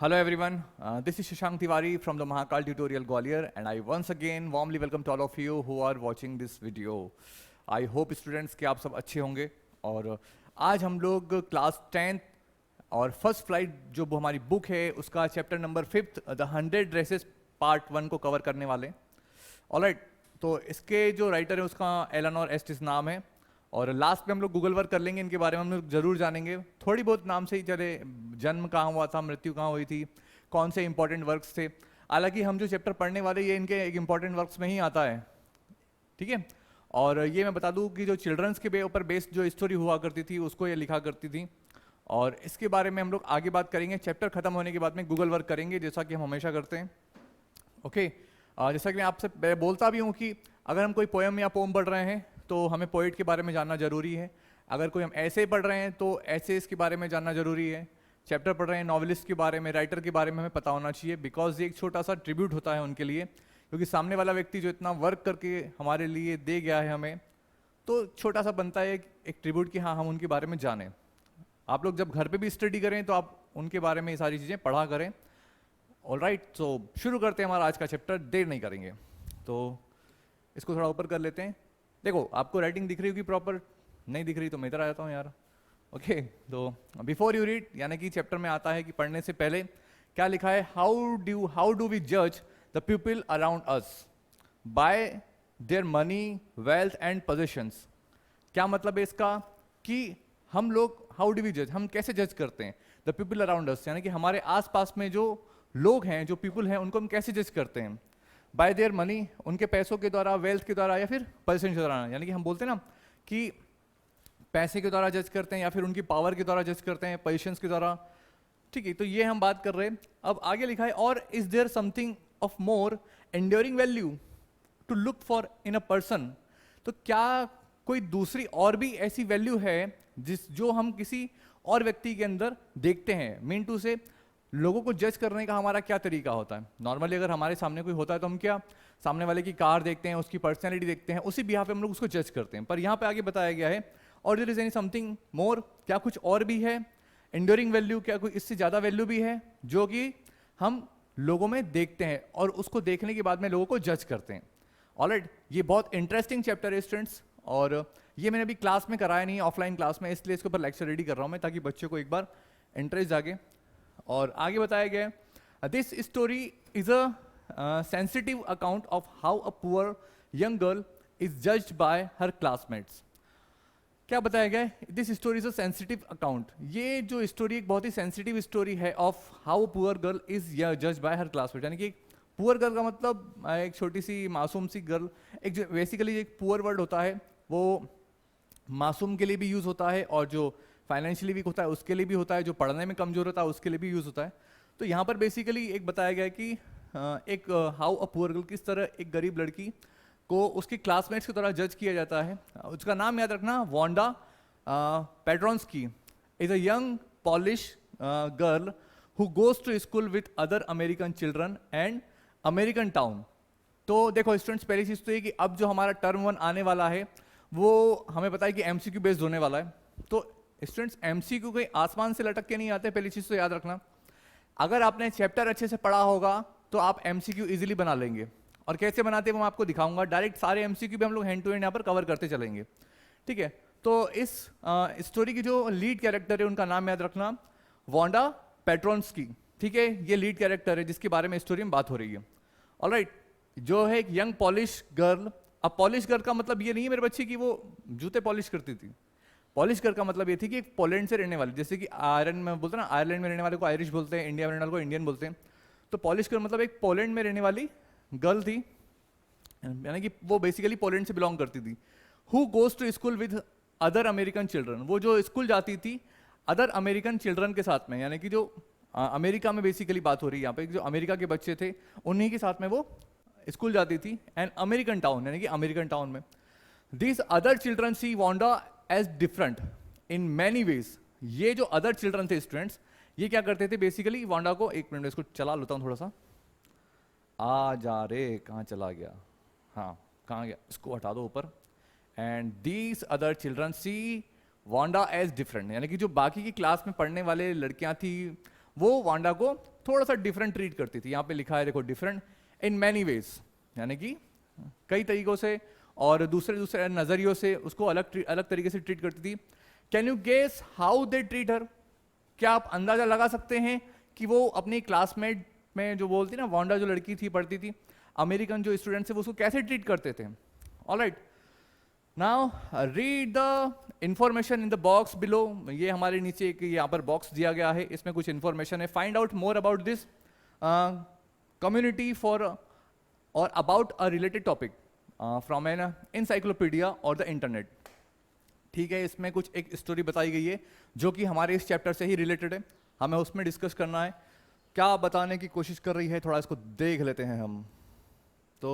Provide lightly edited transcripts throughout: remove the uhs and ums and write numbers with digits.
Hello everyone, this is Shashank Tiwari from the Mahakal Tutorial Gwalior and I once again warmly welcome to all of you who are watching this video. I hope students कि आप सब अच्छे होंगे और आज हम लोग class 10th और फर्स्ट फ्लाइट जो हमारी बुक है उसका chapter number 5th the 100 dresses part 1 को कवर करने वाले हैं. ऑलराइट, तो इसके जो राइटर है उसका एलेनोर एस्टिस नाम है और लास्ट में हम लोग गूगल वर्क कर लेंगे, इनके बारे में हम लोग जरूर जानेंगे. थोड़ी बहुत नाम से ही चले, जन्म कहाँ हुआ था, मृत्यु कहाँ हुई थी, कौन से इंपॉर्टेंट वर्क्स थे. हालांकि हम जो चैप्टर पढ़ने वाले ये इनके एक इंपॉर्टेंट वर्क्स में ही आता है, ठीक है. और ये मैं बता दूं कि जो चिल्ड्रंस के ऊपर बेस्ड जो स्टोरी हुआ करती थी उसको ये लिखा करती थी और इसके बारे में हम लोग आगे बात करेंगे. चैप्टर खत्म होने के बाद में गूगल वर्क करेंगे जैसा कि हम हमेशा करते हैं. ओके, जैसा कि मैं आपसे बोलता भी हूँ कि अगर हम कोई पोएम या पोम पढ़ रहे हैं तो हमें पोइट के बारे में जानना जरूरी है. अगर कोई हम ऐसे पढ़ रहे हैं तो ऐसे इसके बारे में जानना जरूरी है. चैप्टर पढ़ रहे हैं नॉवेलिस्ट के बारे में, राइटर के बारे में हमें पता होना चाहिए, बिकॉज ये एक छोटा सा ट्रिब्यूट होता है उनके लिए, क्योंकि सामने वाला व्यक्ति जो इतना वर्क करके हमारे लिए दे गया है हमें, तो छोटा सा बनता है एक ट्रिब्यूट कि हाँ हम उनके बारे में जानें. आप लोग जब घर पे भी स्टडी करें तो आप उनके बारे में ये सारी चीज़ें पढ़ा करें. ऑलराइट, तो शुरू करते हैं हमारा आज का चैप्टर, देर नहीं करेंगे. तो इसको थोड़ा ऊपर कर लेते हैं. देखो आपको राइटिंग दिख रही होगी प्रॉपर, नहीं दिख रही तो मैं इधर आ जाता हूँ यार. ओके, तो बिफोर यू रीड, यानी कि चैप्टर में आता है कि पढ़ने से पहले क्या लिखा है. हाउ डू वी जज the people around us bye their money, wealth and positions. क्या मतलब है इसका कि हम लोग हाउ डू वी जज, हम कैसे जज करते हैं द पीपल अराउंड अस, यानी कि हमारे आसपास में जो लोग हैं, जो पीपल हैं, उनको हम कैसे जज करते हैं. बाय देयर मनी, उनके पैसों के द्वारा, वेल्थ के द्वारा, या फिर पोजीशन के द्वारा. यानी कि हम बोलते हैं ना कि पैसे के द्वारा जज करते हैं या फिर उनकी पावर के द्वारा जज करते हैं, पोजीशंस के द्वारा. ठीक है, तो ये हम बात कर रहे हैं. अब आगे लिखा है, और is there something of more enduring value to look for in a person. तो क्या कोई दूसरी और भी ऐसी वैल्यू है जो हम किसी और व्यक्ति के अंदर देखते हैं. मीन टू से लोगों को जज करने का हमारा क्या तरीका होता है. नॉर्मली अगर हमारे सामने कोई होता है तो हम क्या सामने वाले की कार देखते हैं, उसकी पर्सनैलिटी देखते हैं, उसी बिहाफ पे हम लोग उसको जज करते हैं. पर यहाँ पे आगे बताया गया है, और there is any something more, क्या कुछ और भी है, एंड्योरिंग वैल्यू, क्या कोई इससे ज़्यादा वैल्यू भी है जो कि हम लोगों में देखते हैं और उसको देखने के बाद में लोगों को जज करते हैं. ऑलराइट, ये बहुत इंटरेस्टिंग चैप्टर है स्टूडेंट्स, और ये मैंने अभी क्लास में कराया नहीं है, ऑफलाइन क्लास में, इसलिए इसके ऊपर लेक्चर रेडी कर रहा हूँ मैं, ताकि बच्चों को एक बार इंटरेस्ट जागे. और आगे बताया गया है, this story is a sensitive account of how a poor young girl is judged bye her classmates. क्या बताया गया है, this story is a sensitive account. ये जो स्टोरी एक बहुत ही सेंसिटिव स्टोरी है of how poor girl is judged bye her classmate. यानी कि पुअर गर्ल का मतलब एक छोटी सी मासूम सी गर्ल. एक बेसिकली एक पुअर वर्ड होता है वो मासूम के लिए भी यूज होता है, और जो फाइनेंशियली वीक होता है उसके लिए भी होता है, जो पढ़ने में कमजोर होता है उसके लिए भी यूज होता है. तो यहाँ पर बेसिकली एक बताया गया है कि एक हाउ अ पुअर गर्ल, किस तरह एक गरीब लड़की को उसके क्लासमेट्स की तरह जज किया जाता है. उसका नाम याद रखना, Wanda Petronski is a young Polish girl who goes to school with other American children and American town. तो देखो स्टूडेंट्स, पहली चीज तो ये कि अब जो हमारा टर्म 1 आने वाला है वो हमें पता है कि एमसीक्यू बेस्ड होने वाला है. तो स्टूडेंट्स, एमसीक्यू कोई आसमान से लटक के नहीं आते, पहली चीज तो याद रखना. अगर आपने चैप्टर अच्छे से पढ़ा होगा तो आप एमसीक्यू इजीली बना लेंगे, और कैसे बनाते हैं वो मैं आपको दिखाऊंगा. डायरेक्ट सारे एमसीक्यू भी हम लोग हैंड टू हैंड यहाँ पर कवर करते चलेंगे, ठीक है. तो इस स्टोरी की जो लीड कैरेक्टर है उनका नाम याद रखना, वांडा पेट्रोन्स्की. ठीक है, ये लीड कैरेक्टर है जिसके बारे में स्टोरी में बात हो रही है. ऑलराइट, जो है एक यंग पॉलिश गर्ल. अब पॉलिश गर्ल का मतलब ये नहीं है मेरे बच्चे की वो जूते पॉलिश करती थी. पॉलिश गर्ल का मतलब ये थी कि एक पोलैंड से रहने वाली, जैसे कि आयरलैंड में बोलते हैं ना, आयरलैंड में रहने वाले को आयरिश बोलते हैं, इंडिया में रहने वाले को इंडियन बोलते हैं. तो पॉलिश गर्ल मतलब एक पोलैंड में रहने वाली गर्ल थी, यानी कि वो बेसिकली पोलैंड से बिलोंग करती थी. Who goes to school with other American children, वो जो स्कूल जाती थी अदर अमेरिकन चिल्ड्रन के साथ में, यानी कि जो अमेरिका में बेसिकली बात हो रही है यहाँ पे, जो अमेरिका के बच्चे थे उन्हीं के साथ में वो स्कूल जाती थी. एंड अमेरिकन टाउन, यानी कि अमेरिकन टाउन में this other children see Wanda as different in many ways. ये जो अदर चिल्ड्रन थे स्टूडेंट्स, ये क्या करते थे बेसिकली वांडा को, एक मिनट इसको चला लेता हूँ थोड़ा सा, आ जा रे कहाँ चला गया, हाँ कहाँ गया, इसको हटा दो ऊपर. And these other children see Wanda as different, यानी कि जो बाकी की क्लास में पढ़ने वाले लड़कियां थी वो वांडा को थोड़ा सा डिफरेंट ट्रीट करती थी। यहाँ पे लिखा है देखो, डिफरेंट इन मैनी वेज, यानी कि कई तरीकों से और दूसरे दूसरे नजरियों से उसको अलग तरीके से ट्रीट करती थी। Can you guess how they treat her? क्या आप अंदाजा लगा सकते हैं कि वो अपनी क्लासमेट में जो बोलती ना, वांडा जो लड़की थी पढ़ती थी, अमेरिकन जो स्टूडेंट थे, वो उसको कैसे ट्रीट करते थे? Alright, now read the information in the box below. ये हमारे नीचे एक यहाँ पर बॉक्स दिया गया है, इसमें कुछ इंफॉर्मेशन है। Find out more about this community for or about a related topic from an encyclopedia or the internet. ठीक है, इसमें कुछ एक स्टोरी बताई गई है जो कि हमारे इस चैप्टर से ही रिलेटेड है, हमें उसमें डिस्कस करना है। क्या बताने की कोशिश कर रही है, थोड़ा इसको देख लेते हैं हम। तो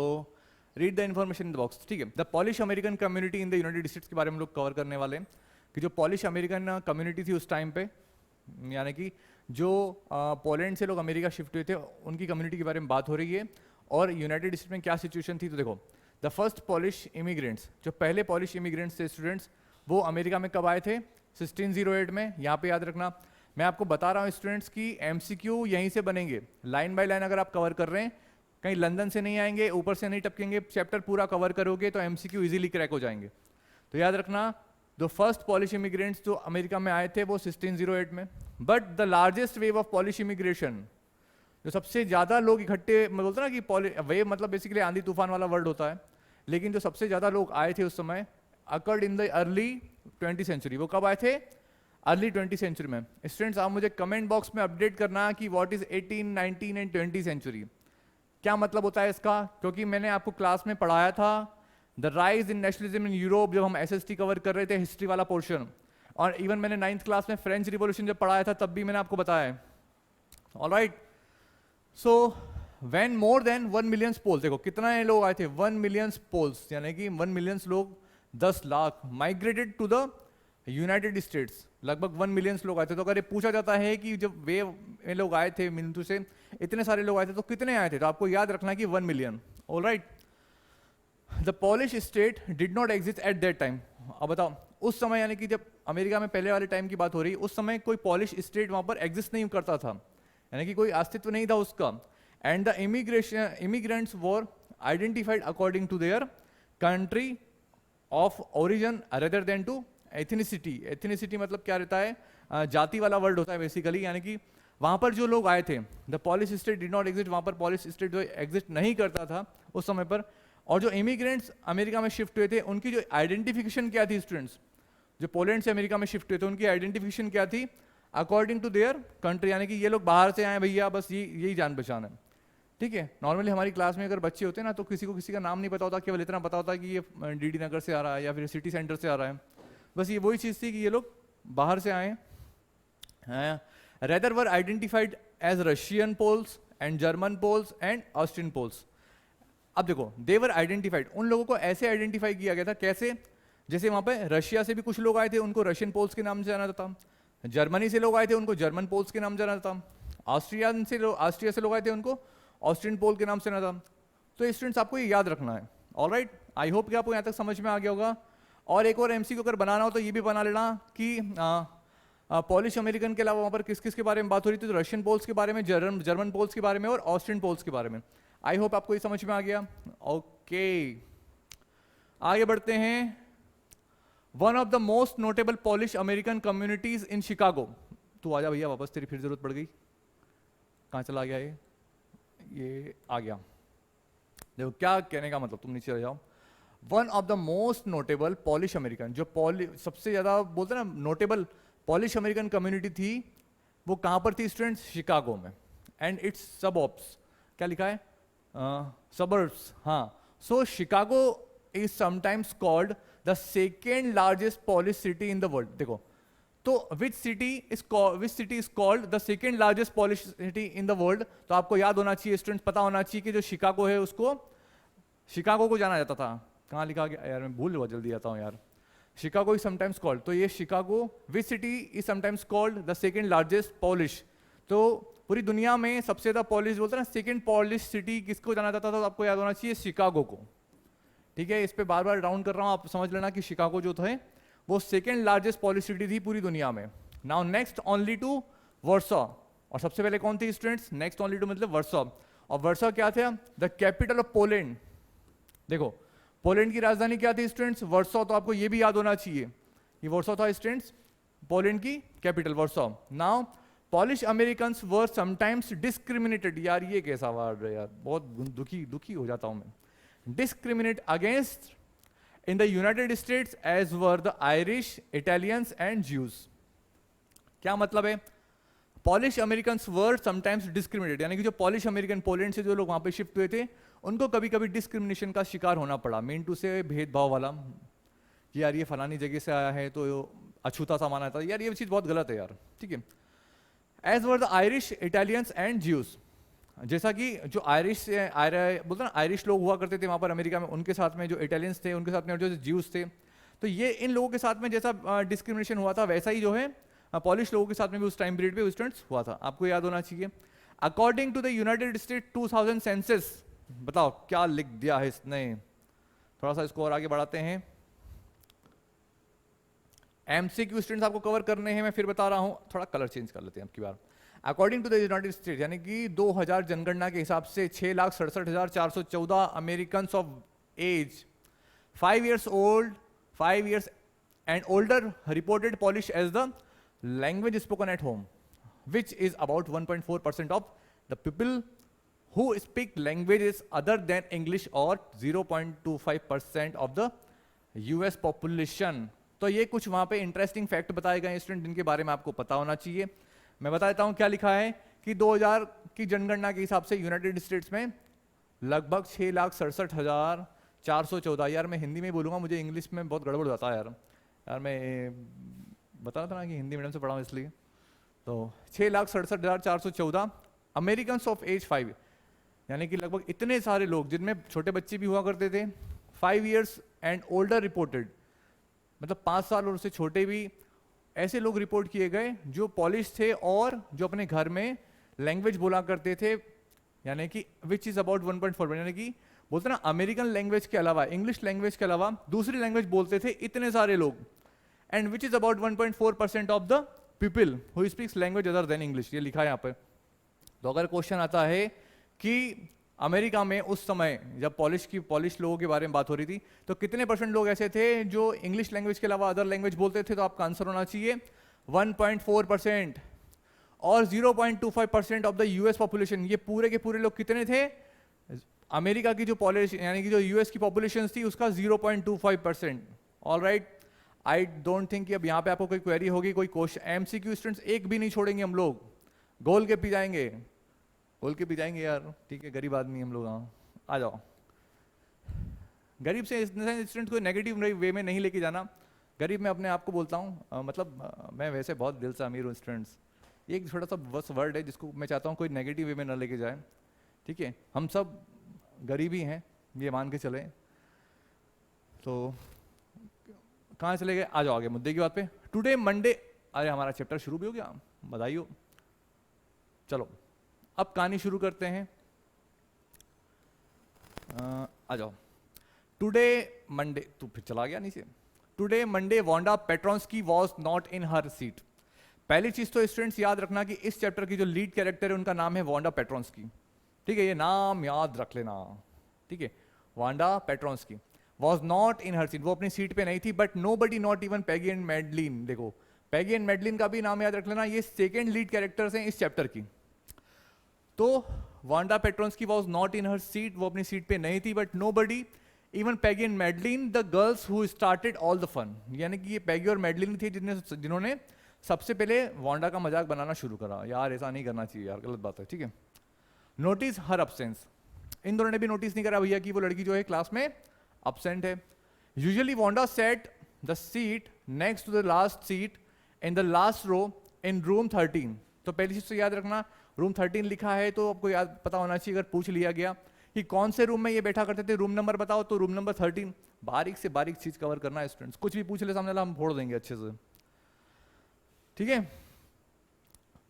read the information in the box. ठीक है, the polish American community in the United states के बारे में हम लोग कवर करने वाले हैं कि जो पॉलिश अमेरिकन कम्युनिटी थी उस टाइम पे, यानी कि जो पोलैंड से लोग अमेरिका शिफ्ट हुए थे, उनकी कम्युनिटी के बारे में बात हो रही है। और यूनाइटेड स्टेट्स में क्या सिचुएशन थी, तो देखो, द फर्स्ट पॉलिश इमिग्रेंट्स, जो पहले पॉलिश इमिग्रेंट्स थे स्टूडेंट्स, वो अमेरिका में कब आए थे? 1608 में। यहाँ पे याद रखना, मैं आपको बता रहा हूँ स्टूडेंट्स की एमसीक्यू यहीं से बनेंगे, लाइन बाय लाइन अगर आप कवर कर रहे हैं, कहीं लंदन से नहीं आएंगे, ऊपर से नहीं टपकेंगे, चैप्टर पूरा कवर करोगे तो एमसीक्यू इजीली क्रैक हो जाएंगे। तो याद रखना, द फर्स्ट पॉलिश इमिग्रेंट्स जो अमेरिका में आए थे वो 1608 में। But the largest wave of polish immigration, जो सबसे ज्यादा लोग इकट्ठे, मैं बोलता ना कि वेव मतलब बेसिकली आंधी तूफान वाला वर्ड होता है, लेकिन जो सबसे ज्यादा लोग आए थे उस समय, occurred in the early 20th century. वो कब आए थे? अर्ली 20th सेंचुरी में। स्टूडेंट्स आप मुझे कमेंट बॉक्स में अपडेट करना कि व्हाट इज 18, 19 एंड 20 सेंचुरी, क्या मतलब होता है इसका, क्योंकि मैंने आपको क्लास में पढ़ाया था the rise in nationalism in Europe, जब हम एसएसटी कवर कर रहे थे, हिस्ट्री वाला पोर्शन। और इवन मैंने 9th क्लास में फ्रेंच रिवॉल्यूशन जब पढ़ाया था तब भी मैंने आपको बताया है। Alright, so when more than 1 million Poles, देखो कितना लोग आए थे, 1 मिलियन पोल्स, यानी कि 1 मिलियन लोग, 10 lakh migrated to the United States, लगभग 1 मिलियन लोग आए थे। तो अगर ये पूछा जाता है कि जब वे लोग आए थे मिंटू से, इतने सारे लोग आए थे, तो कितने आए थे? तो आपको याद रखना कि 1 million. Alright, the polish state did not exist at that time. अब बताओ, उस समय यानी कि जब अमेरिका में पहले वाले टाइम की बात हो रही, उस समय कोई पॉलिश स्टेट वहां पर एग्जिस्ट नहीं करता था, यानी कि कोई अस्तित्व नहीं था उसका। And the immigrants were identified according to their country of origin rather than to ethnicity. Ethnicity मतलब क्या रहता है? जाति वाला वर्ड होता है बेसिकली, यानी कि वहां पर जो लोग आए थे, the polish state did not exist, वहां पर पॉलिश स्टेट जो एग्जिस्ट नहीं करता था उस समय पर। और जो इमिग्रेंट्स अमेरिका में शिफ्ट हुए थे, उनकी जो आइडेंटिफिकेशन क्या थी स्टूडेंट्स, जो पोलैंड से अमेरिका में शिफ्ट हुए थे, उनकी आइडेंटिफिकेशन क्या थी? अकॉर्डिंग टू देयर कंट्री, यानी कि ये लोग बाहर से आए भैया, बस यही जान पहचान है। ठीक है, नॉर्मली हमारी क्लास में अगर बच्चे होते हैं ना, तो किसी को किसी का नाम नहीं पता होता, केवल इतना पता होता है कि ये डीडी नगर से आ रहा है या फिर सिटी सेंटर से आ रहा है, बस ये वही चीज़ थी कि ये लोग बाहर से आए हैं। Rather were identified as Russian Poles and German Poles and Austrian Poles. अब देखो, दे वर आइडेंटिफाइड, उन लोगों को ऐसे आइडेंटिफाई किया गया था, कैसे? जैसे वहां पे रशिया से भी कुछ लोग आए थे, उनको रशियन पोल्स के नाम से जाना जाता, जर्मनी से लोग आए थे, उनको जर्मन पोल्स के नाम से जाना जाता, ऑस्ट्रिया से लोग आए थे, उनको ऑस्ट्रियन पोल के नाम से जाना था। तो स्टूडेंट्स आपको ये याद रखना है। ऑलराइट, आई होप कि आपको यहाँ तक समझ में आ गया होगा। और एक और एमसीक्यू अगर बनाना हो तो ये भी बना लेना कि पॉलिश अमेरिकन के अलावा वहाँ पर किस किस के बारे में बात हो रही थी, तो रशियन पोल्स के बारे में, जर्मन पोल्स के बारे में और ऑस्ट्रियन पोल्स के बारे में। आई होप आपको ये समझ में आ गया। ओके, आगे बढ़ते हैं। One of the most notable polish American communities in Chicago. तू आजा भैया वापस, तेरी फिर जरूरत पड़ गई। कहाँ चला गया ये आ गया। देखो क्या कहने का मतलब, तुम नीचे रह जाओ। One of the most notable polish American, जो सबसे ज्यादा बोलते हैं ना नोटेबल पॉलिश अमेरिकन कम्युनिटी थी, वो कहाँ पर थी स्टूडेंट्स? शिकागो में। एंड इट्स सबॉर्ब्स, क्या लिखा है? सबर्ब्स, हाँ। So Chicago is sometimes called the second largest Polish city in the world. देखो, तो which city is called the second largest Polish city in the world? तो आपको याद होना चाहिए स्टूडेंट्स, पता होना चाहिए कि जो शिकागो है उसको शिकागो को जाना जाता था। कहाँ लिखा गया यार, मैं भूल बहुत जल्दी आता हूँ यार। शिकागो इज समटाइम्स कॉल्ड, तो ये Chicago which city is sometimes called the second largest polish. तो पूरी दुनिया में सबसे ज्यादा पॉलिश बोलते हैं ना, सेकेंड पॉलिश सिटी किसको जाना जाता था? तो आपको याद होना चाहिए शिकागो को। ठीक है, इस पे बार बार राउंड कर रहा हूँ, आप समझ लेना कि शिकागो जो था वो सेकेंड लार्जेस्ट पॉलिश सिटी थी पूरी दुनिया में। Now next only to Warsaw. और सबसे पहले कौन थी स्टूडेंट्स? नेक्स्ट ओनली टू मतलब वर्सो। और वर्सो क्या था? The capital of Poland. देखो पोलैंड की राजधानी क्या थी स्टूडेंट्स? वर्सो। तो आपको ये भी याद होना चाहिए, ये वर्सो था स्टूडेंट्स, पोलैंड की capital verso. Now polish Americans were sometimes discriminated. यार ये कैसा वर्ड है यार, बहुत दुखी हो जाता हूं मैं। Discriminate against in the United States as were the Irish, Italians and Jews. क्या मतलब है? Polish Americans were sometimes discriminated, यानी कि जो पॉलिश अमेरिकन, पोलैंड से जो लोग वहां पे शिफ्ट हुए थे, उनको कभी कभी डिस्क्रिमिनेशन का शिकार होना पड़ा। मीन टू से भेदभाव वाला, कि यार ये फलानी जगह से आया है तो अछूता सा माना था। यार ये चीज बहुत गलत है यार, ठीक है। As were the Irish, Italians and Jews, जैसा कि जो आयरिश बोलते ना आयरिश लोग हुआ करते थे वहां पर अमेरिका में, उनके साथ में जो इटालियंस थे उनके साथ में जो ज्यूज थे, तो ये इन लोगों के साथ में जैसा डिस्क्रिमिनेशन हुआ था वैसा ही जो है पॉलिश लोगों के साथ में भी उस टाइम पीरियड पे स्टूडेंट्स हुआ था। आपको याद होना चाहिए। According to the United State 2000 census, बताओ क्या लिख दिया है इसने। थोड़ा सा इसको और आगे बढ़ाते हैं। एमसीक्यू स्टूडेंट्स आपको कवर करने हैं, मैं फिर बता रहा हूं, थोड़ा कलर चेंज कर लेते हैं आपकी बार। According to the United State, यानी कि 2000 जनगणना के हिसाब से 6,67,414 American of age 5 years old, 5 years and older reported Polish as the language spoken at home, which is about 1.4% of the people who speak languages other than English, or 0.25% of the US population। तो ये कुछ वहां पे interesting fact बताए गए student, जिनके बारे में आपको पता होना चाहिए। मैं बता देता हूं क्या लिखा है कि 2000 की जनगणना के हिसाब से यूनाइटेड स्टेट्स में लगभग 6,67,414। यार मैं हिंदी में बोलूंगा, मुझे इंग्लिश में बहुत गड़बड़ होता है यार। यार मैं बता रहा था ना कि हिंदी मीडियम से पढ़ा हूँ इसलिए। तो 6,67,414 अमेरिकन ऑफ एज 5, यानी कि लगभग इतने सारे लोग, जिनमें छोटे बच्चे भी हुआ करते थे, 5 years एंड ओल्डर रिपोर्टेड, मतलब 5 साल और उससे छोटे भी ऐसे लोग रिपोर्ट किए गए जो पॉलिश थे और जो अपने घर में लैंग्वेज बोला करते थे, यानी कि विच इज अबाउट 1.4, यानी कि बोलते ना अमेरिकन लैंग्वेज के अलावा, इंग्लिश लैंग्वेज के अलावा दूसरी लैंग्वेज बोलते थे इतने सारे लोग। And which is about 1.4% of the people who speaks language other than English, ये लिखा है यहाँ पर। तो अगर क्वेश्चन आता है कि अमेरिका में उस समय जब पॉलिश लोगों के बारे में बात हो रही थी, तो कितने % लोग ऐसे थे जो इंग्लिश लैंग्वेज के अलावा अदर लैंग्वेज बोलते थे, तो आपका आंसर होना चाहिए 1.4%। और 0.25% ऑफ द यूएस पॉपुलेशन, ये पूरे के पूरे लोग कितने थे? अमेरिका की जो पॉलिश, यानी कि जो यूएस की पॉपुलेशन थी उसका 0.25%। All right, I don't think कि अब यहाँ पे आपको कोई क्वेरी होगी, कोई क्वेश्चन। एमसीक्यू स्टूडेंट्स एक भी नहीं छोड़ेंगे हम लोग, गोल के पी जाएंगे, गोल के पी जाएंगे यार, ठीक है, गरीब आदमी हम लोग। हाँ आ जाओ। गरीब से स्टूडेंट को नेगेटिव वे में नहीं लेके जाना। गरीब मैं अपने आप को बोलता हूँ, मतलब मैं वैसे बहुत दिल से अमीर हूँ स्टूडेंट्स। एक छोटा सा बस वर्ड है जिसको मैं चाहता हूँ कोई नेगेटिव वे में ना लेके जाए, ठीक है। हम सब गरीब ही हैं, ये मान के चले। तो कहाँ चले गए? आ जाओ आगे मुद्दे की बात पे। टुडे मंडे, अरे हमारा चैप्टर शुरू भी हो गया, बधाई हो। चलो अब कहानी शुरू करते हैं। आ जाओ। टुडे मंडे, तू फिर चला गया नीचे। Today Monday Wanda Petronski was not in her seat. पहली चीज तो स्टूडेंट्स याद रखना कि इस चैप्टर की जो लीड कैरेक्टर है उनका नाम है वांडा पेट्रोन्स्की, ठीक है, ये नाम याद रख लेना, ठीक है। Wanda Petronski was not in her seat, वो अपनी सीट पे नहीं थी। But nobody, not even Peggy and Madeline, देखो पैगी एंड मैडलिन का भी नाम याद रख लेना, ये सेकेंड लीड कैरेक्टर्स हैं इस चैप्टर की। तो Wanda Petronski was not in her seat, वो अपनी सीट पे नहीं थी। But nobody even Peggy and Madeline the girls who started all the fun, यानी कि ये पैगी और मैडलिन थी जिन्होंने सबसे पहले वांडा का मजाक बनाना शुरू करा। यार ऐसा नहीं करना चाहिए यार, गलत बात है, ठीक है। नोटिस हर अब्सेंस, इन दोनों ने भी नोटिस नहीं करा भैया कि वो लड़की जो है क्लास में absent है। Usually Wanda sat the seat next to the last seat in the last row in room 13। तो पहली चीज तो याद रखना, रूम 13 लिखा है तो आपको याद पता होना चाहिए, अगर पूछ लिया गया कि कौन से रूम में ये बैठा करते थे, रूम नंबर बताओ, तो रूम नंबर 13। बारीक से बारीक चीज कवर करना है स्टूडेंट्स, कुछ भी पूछ ले सामने वाला हम फोड़ देंगे अच्छे से, ठीक है।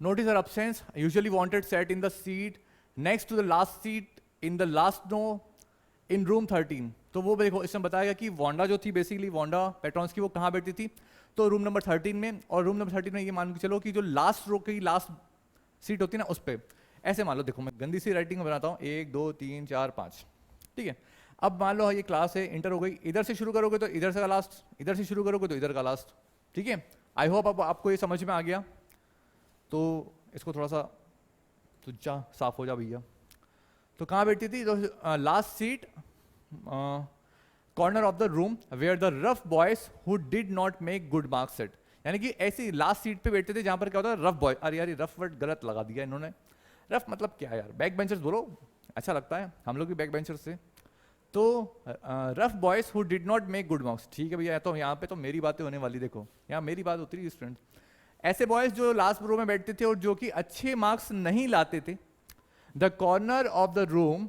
Notice her absence, usually wanted sat in the seat next to the last seat in the last row in room 13। तो वो देखो इसमें बताया कि वांडा जो थी, बेसिकली वांडा पेट्रोन्स्की, वो कहाँ बैठती थी? तो रूम नंबर 13 में। और रूम नंबर 13 में ये मान के चलो कि जो लास्ट रो की लास्ट सीट होती है ना उस पर, ऐसे मान लो, देखो मैं गंदी सी राइटिंग में बनाता हूँ, 1 2 3 4 5, ठीक है। अब मान लो ये क्लास है, इंटर हो गई, इधर से शुरू करोगे तो इधर से का लास्ट, इधर से शुरू करोगे तो इधर का लास्ट, ठीक है। आई होप अब आपको ये समझ में आ गया। तो इसको थोड़ा सा तो जा साफ हो जा भैया। तो कहाँ बैठती थी, तो last seat corner of the room where the rough boys who did not make good marks sat, यानी कि ऐसी लास्ट सीट पे बैठते थे जहां पर क्या होता है रफ बॉय, अरे यार रफ वर्ड गलत लगा दिया इन्होंने, रफ मतलब क्या यार, बैक बेंचर्स बोलो, अच्छा लगता है, हम लोग भी बैक बेंचर्स से। तो rough boys who did not make good marks, ठीक है भैया, तो यहाँ पे तो मेरी बातें होने वाली, देखो यहाँ मेरी बात होती रही स्टूडेंट, ऐसे बॉयज जो लास्ट रो में बैठते थे और जो कि अच्छे मार्क्स नहीं लाते थे, the corner of the room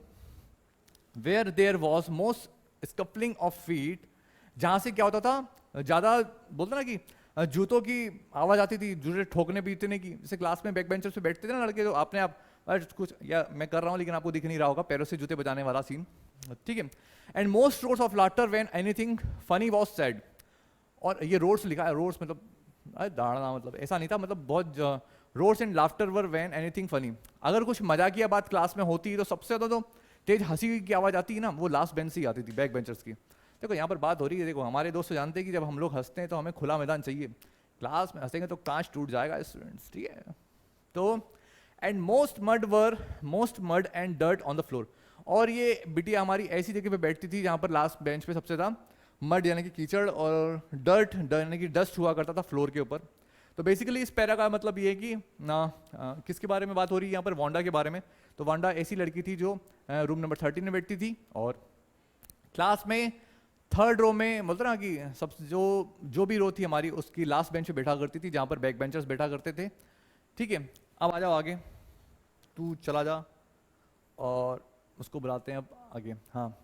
where there was most scuffling of feet, जहां से क्या होता था, ज्यादा बोलते ना कि जूतों की आवाज आती थी, जूते ठोकने पीटने की, जैसे क्लास में बैक बेंचर पे बैठते थे ना लड़के, तो अपने आप कुछ या मैं कर रहा हूँ लेकिन आपको दिख नहीं रहा होगा, पैरों से जूते बजाने वाला सीन, ठीक है। And most roars of laughter when anything funny was said, और ये रोड्स लिखा है, रोड्स मतलब दाड़ना, मतलब ऐसा नहीं था, मतलब बहुत roars and laughter were when anything funny, अगर कुछ मजाकिया बात क्लास में होती तो सबसे ज्यादा तो तेज हंसी की आवाज आती है ना, वो लास्ट बेंच से ही आती थी, बैक बेंचर्स की। देखो यहाँ पर बात हो रही है, देखो हमारे दोस्त जानते हैं कि जब हम लोग हंसते हैं तो हमें खुला मैदान चाहिए, क्लास में हंसेंगे तो कांच टूट जाएगा स्टूडेंट्स, ठीक है। तो and most mud and dirt on the floor, और ये बिटिया हमारी ऐसी जगह पे बैठती थी जहाँ पर लास्ट बेंच पे सबसे ज़्यादा मड यानी कि कीचड़ और डर्ट यानी कि डस्ट हुआ करता था फ्लोर के ऊपर। तो बेसिकली इस पैरा का मतलब ये है कि किसके बारे में बात हो रही है यहाँ पर, वांडा के बारे में। तो वांडा ऐसी लड़की थी जो रूम नंबर 13 में बैठती थी और क्लास में थर्ड रो में, बोलते ना कि सब जो भी रो थी हमारी उसकी लास्ट बेंच पे बैठा करती थी, जहाँ पर बैक बेंचर्स बैठा करते थे, ठीक है। अब आ जाओ आगे, तू चला जा और उसको बुलाते हैं अब आगे। हाँ,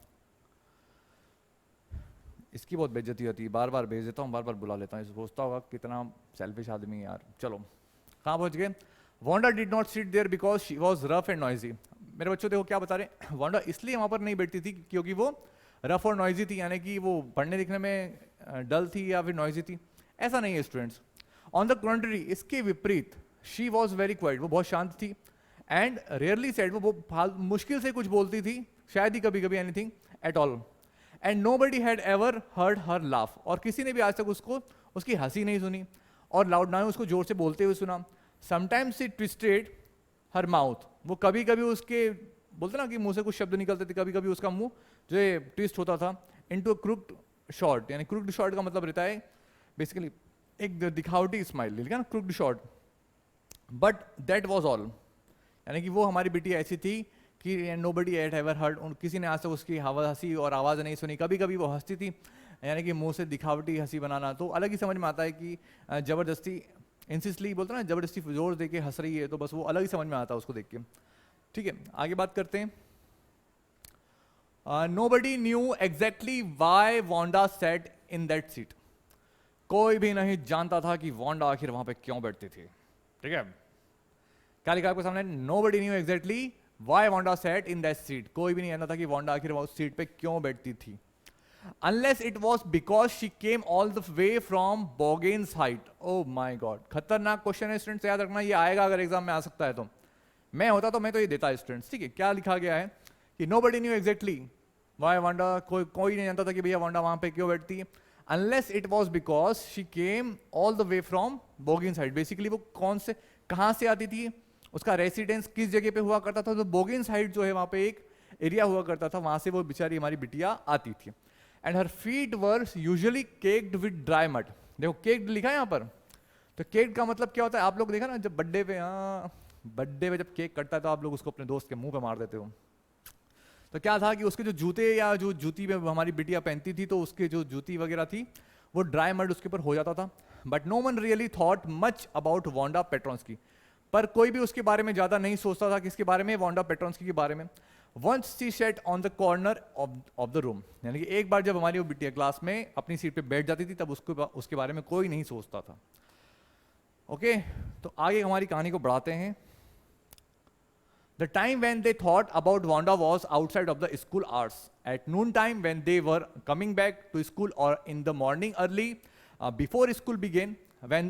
इसकी बहुत बेइज्जती होती है, बार बार भेज देता हूँ, बार बार बुला लेता हूँ, सोचता होगा कितना सेल्फिश आदमी है यार। चलो कहाँ पहुँच गए, Wanda did not sit there because she was rough and noisy. मेरे बच्चों देखो क्या बता रहे, वांडा इसलिए वहाँ पर नहीं बैठती थी क्योंकि वो रफ और नॉइजी थी, यानी कि वो पढ़ने लिखने में डल थी या फिर नॉइजी थी, ऐसा नहीं है स्टूडेंट्स। ऑन द कॉन्ट्री, इसके विपरीत, शी वॉज वेरी क्वाइट, वो बहुत शांत थी, एंड रेयरली सेड, वो मुश्किल से कुछ बोलती थी, शायद ही कभी कभी anything at all, and nobody had ever heard her laugh, और किसी ने भी आज तक उसको उसकी हंसी नहीं सुनी और लाउड ना उसको जोर से बोलते हुए सुना। Sometimes she twisted her mouth, वो कभी कभी उसके बोलते ना कि मुंह से कुछ शब्द निकलते थे, कभी कभी उसका मुंह जो है ट्विस्ट होता था इनटू अ क्रुक्ड शॉर्ट, यानी क्रुक्ड शॉर्ट का मतलब रहता है बेसिकली एक दिखावटी स्माइल, लिखा ना crooked short, but that was all, यानी कि वो हमारी बेटी ऐसी थी कि नोबडी हैड एवर हर्ड, किसी ने आज तक उसकी हंसी और आवाज़ नहीं सुनी, कभी कभी वो हंसती थी, यानी कि मुंह से दिखावटी हंसी बनाना, तो अलग ही समझ में आता है कि ज़बरदस्ती इंसिस्टली बोलते ना, ज़बरदस्ती जोर दे के हंस रही है, तो बस वो अलग ही समझ में आता है उसको देख के, ठीक है। आगे बात करते हैं। Nobody knew exactly Y Wanda set in that seat, कोई भी नहीं जानता था कि वांडा आखिर वहां पे क्यों बैठती थी, ठीक है। क्या लिखा आपके सामने, nobody knew exactly Y Wanda set in that seat, कोई भी नहीं जानता था कि वांडा आखिर उस सीट पे क्यों बैठती थी, unless it was because she came all the way from Boggins Height. Oh my god, खतरनाक क्वेश्चन है स्टूडेंट्स, याद रखना, ये आएगा अगर एग्जाम में आ सकता है, तो मैं होता तो मैं तो ये देता स्टूडेंट्स, ठीक है। क्या लिखा गया है कि nobody knew exactly Y Wanda, कोई नहीं जानता था कि भैया वांडा वहां पे क्यों बैठती है, unless it was because she came all the way from Boggins Height, basically वो कौन से कहाँ से आती थी, उसका रेसिडेंस किस जगह पे हुआ करता था, तो बोगिन्स हाइट जो है वहां पे एक एरिया हुआ करता था, वहां से वो बेचारी हमारी बिटिया आती थी। And her feet were usually caked with dry mud, देखो केक्ड लिखा है यहाँ पर, तो केक का मतलब क्या होता है, आप लोग देखा ना जब बर्थडे पे, बर्थडे पे जब केक कटता है तो आप लोग उसको अपने दोस्त के मुंह पे मार देते हो, तो क्या था कि उसके जो जूते या जो जूती में हमारी बिटिया पहनती थी, तो उसके जो जूती वगैरह थी वो ड्राई मड उसके ऊपर हो जाता था। But no one really thought much about Wanda Petronski, पर कोई भी उसके बारे में ज्यादा नहीं सोचता था, किसके बारे में, वांडा पेट्रोन्स्की के बारे में। Once she sat on the corner of the room, यानी कि एक बार जब हमारी वो बिटिया क्लास में अपनी सीट पे बैठ जाती थी तब उसके बारे में कोई नहीं सोचता था। ओके, तो आगे हमारी कहानी को बढ़ाते हैं। The time when they thought about Wanda was outside of the school hours. At noon time, when they were coming back to school, or in the morning early, before school began, when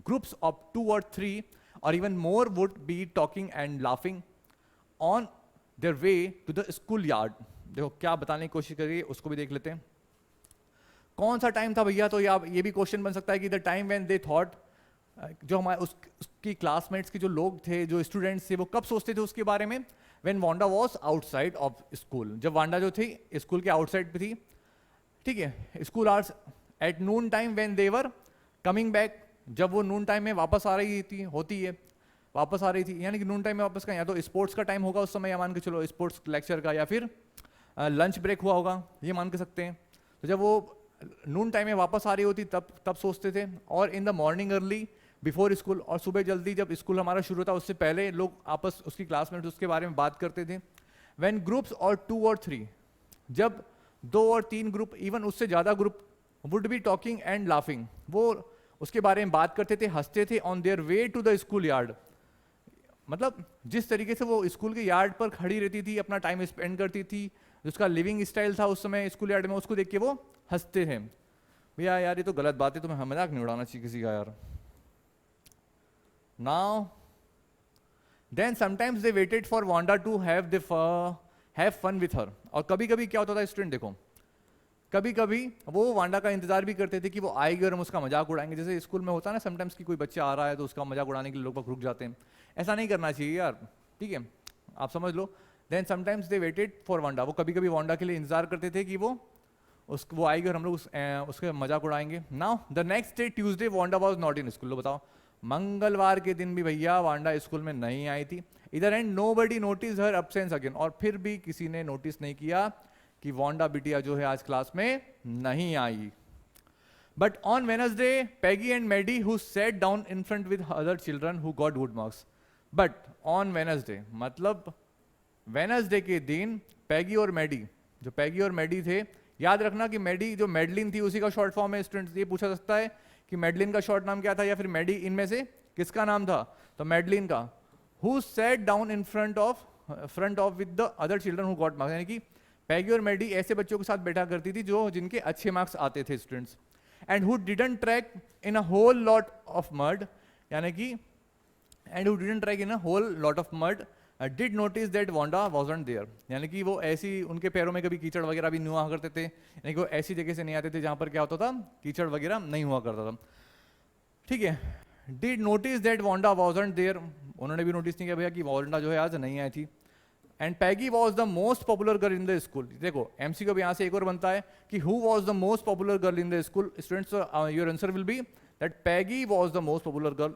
groups of 2 or 3 or even more would be talking and laughing on their way to the school yard. देखो क्या बताने की कोशिश करिए, उसको भी देख लेते हैं. कौन सा टाइम था भैया? तो ये भी क्वेश्चन बन सकता है कि the time when they thought, जो हमारे उसकी क्लासमेट्स के जो लोग थे, जो स्टूडेंट्स थे, वो कब सोचते थे उसके बारे में? When Wanda was outside of school, जब वांडा जो थी स्कूल के आउटसाइड पे थी. ठीक है, school hours at noon time when they were coming back, जब वो नून टाइम में वापस आ रही थी, होती है वापस आ रही थी, यानी कि नून टाइम में वापस का, या तो स्पोर्ट्स का टाइम होगा उस समय, या मान के चलो स्पोर्ट्स लेक्चर का, या फिर लंच ब्रेक हुआ होगा, ये मान के सकते हैं. तो जब वो नून टाइम में वापस आ रही होती तब सोचते थे. और in the morning early before school, और सुबह जल्दी जब स्कूल हमारा शुरू होता उससे पहले लोग आपस उसकी क्लासमेट्स उसके बारे में बात करते थे. व्हेन ग्रुप्स और 2 और 3, जब 2 और 3 ग्रुप, इवन उससे ज़्यादा group, would be talking and laughing, वो उसके बारे में बात करते थे, हंसते थे. On their way to the school yard, मतलब जिस तरीके से वो स्कूल के यार्ड पर खड़ी रहती थी, अपना टाइम स्पेंड करती थी, उसका लिविंग स्टाइल था उस समय स्कूल यार्ड में, उसको देख के वो हंसते थे. भैया यार ये तो गलत बात है, तुम्हें मजाक नहीं उड़ाना चाहिए किसी का यार. Now then sometimes they waited for Wanda to have fun with her. और कभी कभी क्या होता था स्टूडेंट, देखो कभी कभी वो वांडा का इंतजार भी करते थे कि वो आएगी और हम उसका मजाक उड़ाएंगे. जैसे स्कूल में होता है ना समटाइम्स कि कोई बच्चा आ रहा है तो उसका मजाक उड़ाने के लिए लोग रुक जाते हैं. ऐसा नहीं करना चाहिए यार, ठीक है, आप समझ लो. Then sometimes they waited for Wanda, वो कभी कभी वांडा के लिए इंतजार करते थे कि वो आएगी और हम लोग उसके मजाक उड़ाएंगे. Now the next day Tuesday Wanda was not in school. लो बताओ, मंगलवार के दिन भी भैया वांडा स्कूल में नहीं आई थी. इधर and nobody notice her absence again, और फिर भी किसी ने नोटिस नहीं किया कि वांडा बिटिया जो है आज क्लास में नहीं आई. But on Wednesday Peggy and Maddie who sat down in front with other children who got good marks. But on Wednesday, मतलब वेनसडे के दिन पैगी और मैडी, जो पैगी और मैडी थे, याद रखना कि मैडी जो मेडलिन थी उसी का शॉर्ट फॉर्म है. स्टूडेंट्स ये पूछा सकता है कि मेडलिन का शॉर्ट नाम क्या था, या फिर मैडी, इनमें से किसका नाम था? तो मेडलिन का. Who sat down in front of with the other children who got marks, यानी कि पैगी और मैडी ऐसे बच्चों के साथ बैठा करती थी जो जिनके अच्छे मार्क्स आते थे students. And who didn't track in a whole lot of mud, यानी कि and who didn't track in a whole lot of mud did notice that Wanda wasn't there, यानी कि वो ऐसी, उनके पैरों में कभी कीचड़ वगैरह भी नहीं हुआ करते थे, यानी कि वो ऐसी जगह से नहीं आते थे जहां पर क्या होता था, कीचड़ वगैरह नहीं हुआ करता था. ठीक है, did notice that Wanda wasn't there, उन्होंने भी नोटिस नहीं किया भैया कि वांडा जो है आज नहीं आई थी. And Peggy was the most popular girl in the school. देखो एमसी को भी यहाँ से एक और बनता है कि who was the most popular girl in the school. Students your answer will B that Peggy was the most popular girl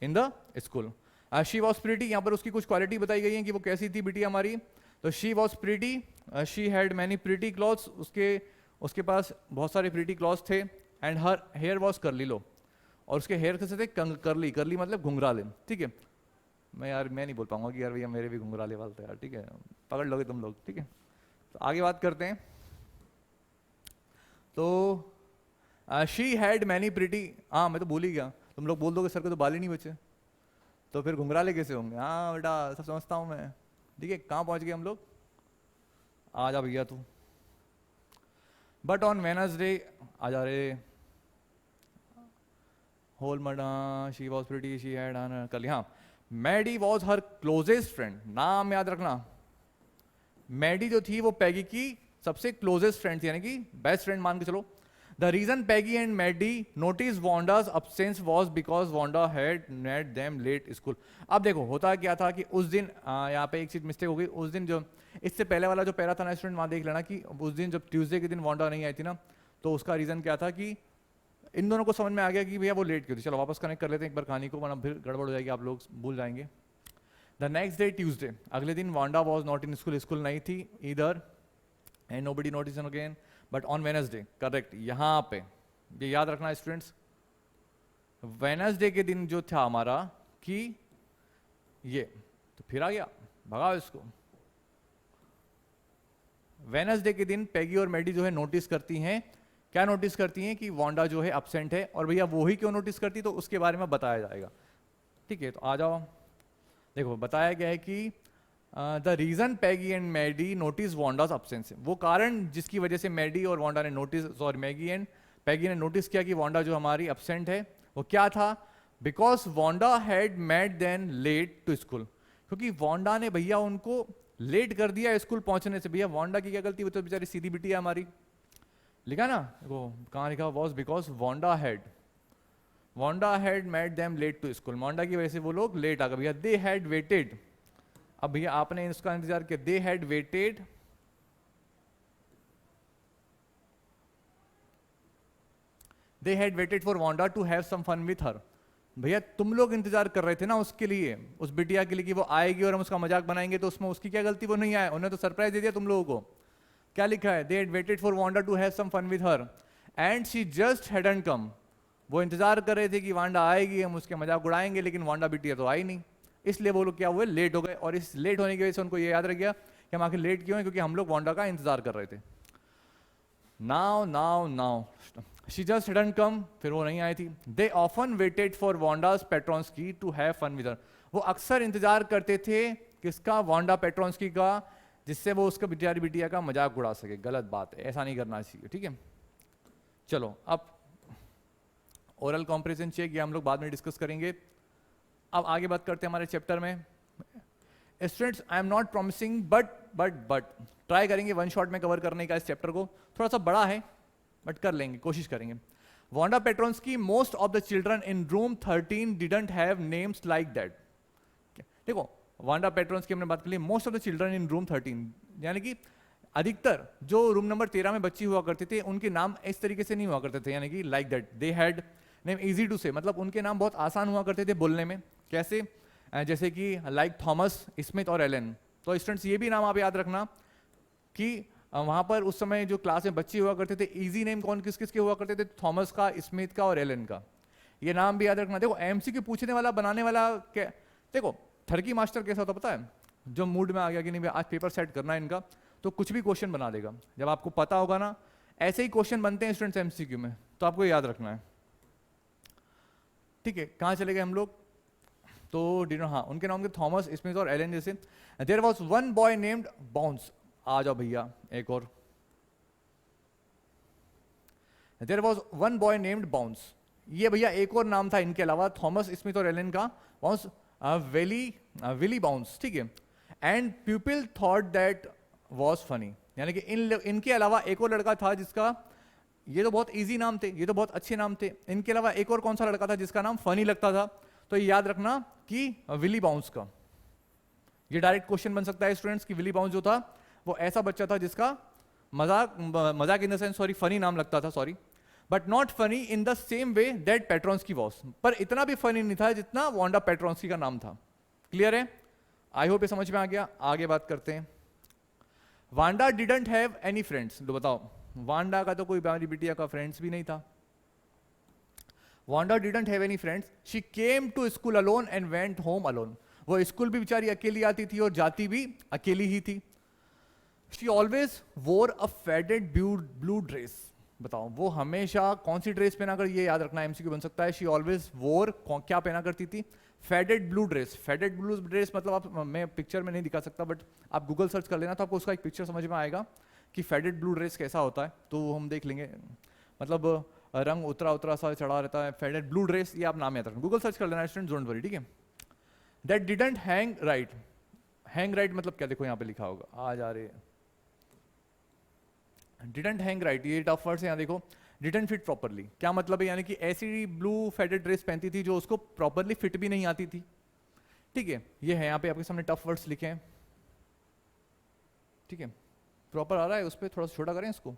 in the school. She was pretty, यहाँ पर उसकी कुछ क्वालिटी बताई गई है कि वो कैसी थी बिटिया हमारी. तो she was pretty, she had many pretty clothes, उसके पास बहुत सारे प्रीटी क्लॉथ्स थे. एंड हर हेयर वॉज करली. लो, और उसके हेयर कैसे थे? करली. करली मतलब घुंघराले. ठीक है, मैं नहीं बोल पाऊंगा कि यार भैया मेरे भी घुंघराले वाल थे यार. ठीक है, पकड़ लोगे तुम लोग. ठीक है, तो आगे बात करते हैं. तो शी हैड मैनी प्रीटी, हाँ मैं तो भूल ही गया, तुम लोग बोल दोगे सर को तो बाल ही नहीं बचे, तो फिर घुंघराले कैसे होंगे? हाँ बेटा सब समझता हूँ मैं. ठीक है, कहाँ पहुँच गए हम लोग? आ जा भैया तू. बट ऑन वेनसडे, आ जा रे. होल मडा, she was pretty, she had curl. हाँ, Maddie was her closest friend. नाम याद रखना, मैडी जो थी वो पैगी की सबसे क्लोजेस्ट फ्रेंड थी, यानी कि बेस्ट फ्रेंड मान के चलो. The reason Peggy and Maddie notice Wanda's absence was because Wanda had met them late school. अब देखो होता क्या था कि उस दिन यहाँ पे एक चीज मिस्टेक हो गई. उस दिन जो इससे पहले वाला जो पैरा था ना स्टूडेंट, वहाँ देख लेना कि उस दिन जब ट्यूसडे के दिन वांडा नहीं आई थी ना, तो उसका रीजन क्या था कि इन दोनों को समझ में आ गया कि भैया वो लेट क्यों थी. चलो वापस कनेक्ट कर लेते हैं एक बार कहानी को, वरना फिर गड़बड़ हो जाएगी, आप लोग भूल जाएंगे. द नेक्स्ट डे ट्यूसडे, अगले दिन Wanda was not in school, school नहीं थी इधर. And nobody notice again. But on Wednesday, correct, यहाँ पे ये याद रखना स्टूडेंट्स, वेनसडे के दिन जो था हमारा कि ये तो फिर आ गया, भगाओ इसको. वेनसडे के दिन पैगी और मैडी जो है नोटिस करती हैं, क्या नोटिस करती हैं? कि वांडा जो है एब्सेंट है. और भैया वो ही क्यों नोटिस करती, तो उसके बारे में बताया जाएगा. ठीक है, तो आ जाओ. देखो बताया गया है कि the reason Peggy and Maddie notice Wanda's absence, वो कारण जिसकी वजह से मैडी और वांडा ने नोटिस, सॉरी मैगी एंड पैगी ने नोटिस किया कि वांडा जो हमारी एब्सेंट है, वो क्या था? Because Wanda had made then late to school, क्योंकि वोंडा ने भैया उनको लेट कर दिया स्कूल पहुंचने से। भैया वोंडा की क्या गलती, वो तो बेचारी सीधी बिटिया हमारी। लिखा ना वो कहाँ लिखा, was because Wanda had made them late to school, Wanda की वजह से वो लोग लेट आ गए भैया। दे हैड वेटेड, अब भैया आपने इसका इंतजार किया, they had waited for Wanda to have some fun with her. भैया तुम लोग इंतजार कर रहे थे ना उसके लिए, उस बिटिया के लिए कि वो आएगी और हम उसका मजाक बनाएंगे, तो उसमें उसकी क्या गलती, वो नहीं आए, उन्हें तो सरप्राइज दे दिया तुम लोगों को। क्या लिखा है, they had waited for Wanda to have some fun with her and she just hadn't come. वो इंतजार कर रहे थे कि वांडा आएगी, हम उसके मजाक उड़ाएंगे, लेकिन वांडा बिटिया तो आई नहीं, इसलिए वो लोग क्या हुए, लेट हो गए। और इस लेट होने की वजह से उनको ये याद रह गया कि हम आखिर लेट क्यों हैं, क्योंकि हम लोग वांडा का इंतजार कर रहे थे। Now she just didn't come, फिर वो नहीं आई थी। They often waited for Wandas Petronski to have fun with her, वो अक्सर इंतजार करते थे किसका, वांडा पेट्रोन्स्की का, जिससे वो उसका बेचारी बिटिया का मजाक उड़ा सके। गलत बात है, ऐसा नहीं करना चाहिए, ठीक है। चलो अब ओरल कॉम्प्रिहेंशन चेक, ये हम लोग बाद में डिस्कस करेंगे। अब आगे बात करते हैं हमारे चैप्टर में। Students I am not promising but try करेंगे वन शॉट में कवर करने का इस चैप्टर को। थोड़ा सा बड़ा है बट कर लेंगे, कोशिश करेंगे। Wanda Petronski, most of the children in room 13 didn't have names like that. देखो वांडा पेट्रोन्स्की हमने बात कर ली, most of the children in room 13, यानी कि अधिकतर जो रूम नंबर 13 में बच्चे हुआ करते थे उनके नाम इस तरीके से नहीं हुआ करते थे, यानी कि like that. They had name easy to say, मतलब उनके नाम बहुत आसान हुआ करते थे बोलने में। कैसे, जैसे कि लाइक थॉमस, स्मिथ और एलन। तो स्टूडेंट्स ये भी नाम आप याद रखना कि वहां पर उस समय जो क्लास में बच्चे हुआ करते थे, इजी नेम कौन किस किस के हुआ करते थे, थॉमस का, स्मिथ का और एलन का। ये नाम भी याद रखना। देखो एमसीक्यू पूछने वाला, बनाने वाला क्या, देखो थर्की मास्टर कैसा होता पता है, जो मूड में आ गया कि नहीं आज पेपर सेट करना है इनका, तो कुछ भी क्वेश्चन बना देगा। जब आपको पता होगा ना, ऐसे ही क्वेश्चन बनते हैं स्टूडेंट्स एमसीक्यू में, तो आपको याद रखना है, ठीक है। कहाँ चले गए हम लोग, तो डिनो, हाँ उनके नाम थे थॉमस, स्मिथ और एलन जैसे। There was one boy named Bounce, आ जाओ भैया एक और। There was one boy named Bounce, ये भैया एक और नाम था इनके अलावा, थॉमस, स्मिथ और एलन का, बाउंस, विली बाउंस, ठीक है। And people thought that was funny, यानी कि इनके अलावा एक और लड़का था जिसका, ये तो बहुत इजी नाम थे, ये तो बहुत अच्छे नाम थे, इनके अलावा एक और कौन सा लड़का था जिसका नाम फनी लगता था, तो ये याद रखना कि विली बाउंस का। ये डायरेक्ट क्वेश्चन बन सकता है स्टूडेंट्स कि विली बाउंस जो था वो ऐसा बच्चा था जिसका मजाक in the sense, sorry funny नाम लगता था, sorry, but not funny in the same way that Petronski was, पर इतना भी फनी नहीं था जितना वांडा पेट्रोन्स्की का नाम था। क्लियर है, आई होप ये समझ में आ गया। आगे बात करते हैं। Wanda didn't have any friends, तो बताओ वांडा का तो कोई हमारी बिटिया का फ्रेंड्स भी नहीं था। Wanda didn't have any friends, she came to school alone and went home alone, वो स्कूल भी बेचारी अकेली आती थी और जाती भी अकेली ही थी। शी ऑलवेज वोर अ फेडेड ब्लू ड्रेस, बताओ वो हमेशा कौन सी ड्रेस पहना कर, ये याद रखना एमसीक्यू बन सकता है। शी ऑलवेज वोर, क्या पहना करती थी, faded blue dress. Faded blue dress मतलब आप, मैं पिक्चर में नहीं दिखा सकता, बट आप गूगल सर्च कर लेना तो आपको उसका एक पिक्चर समझ में आएगा कि फेडेड ब्लू ड्रेस कैसा होता है, तो वो हम देख लेंगे। मतलब रंग उतरा उतरा सा चढ़ा रहता है, फेडेड ब्लू ड्रेस, ये आप नाम याद रखना, गूगल सर्च कर लेना स्टूडेंट, डोंट वरी, ठीक है। That didn't hang right, hang right मतलब क्या, देखो यहाँ पे लिखा होगा, आ जा रहे, डिडंट हैंग राइट, ये टफ वर्ड्स है यहाँ देखो। डिडंट फिट प्रॉपरली, क्या मतलब है, यानी कि ऐसी ब्लू फेडेड ड्रेस पहनती थी जो उसको प्रॉपरली फिट भी नहीं आती थी, ठीक है। ये है यहाँ पे आपके सामने टफ वर्ड्स लिखे हैं, ठीक है। प्रॉपर आ रहा है, उस पर थोड़ा सा छोटा करें इसको,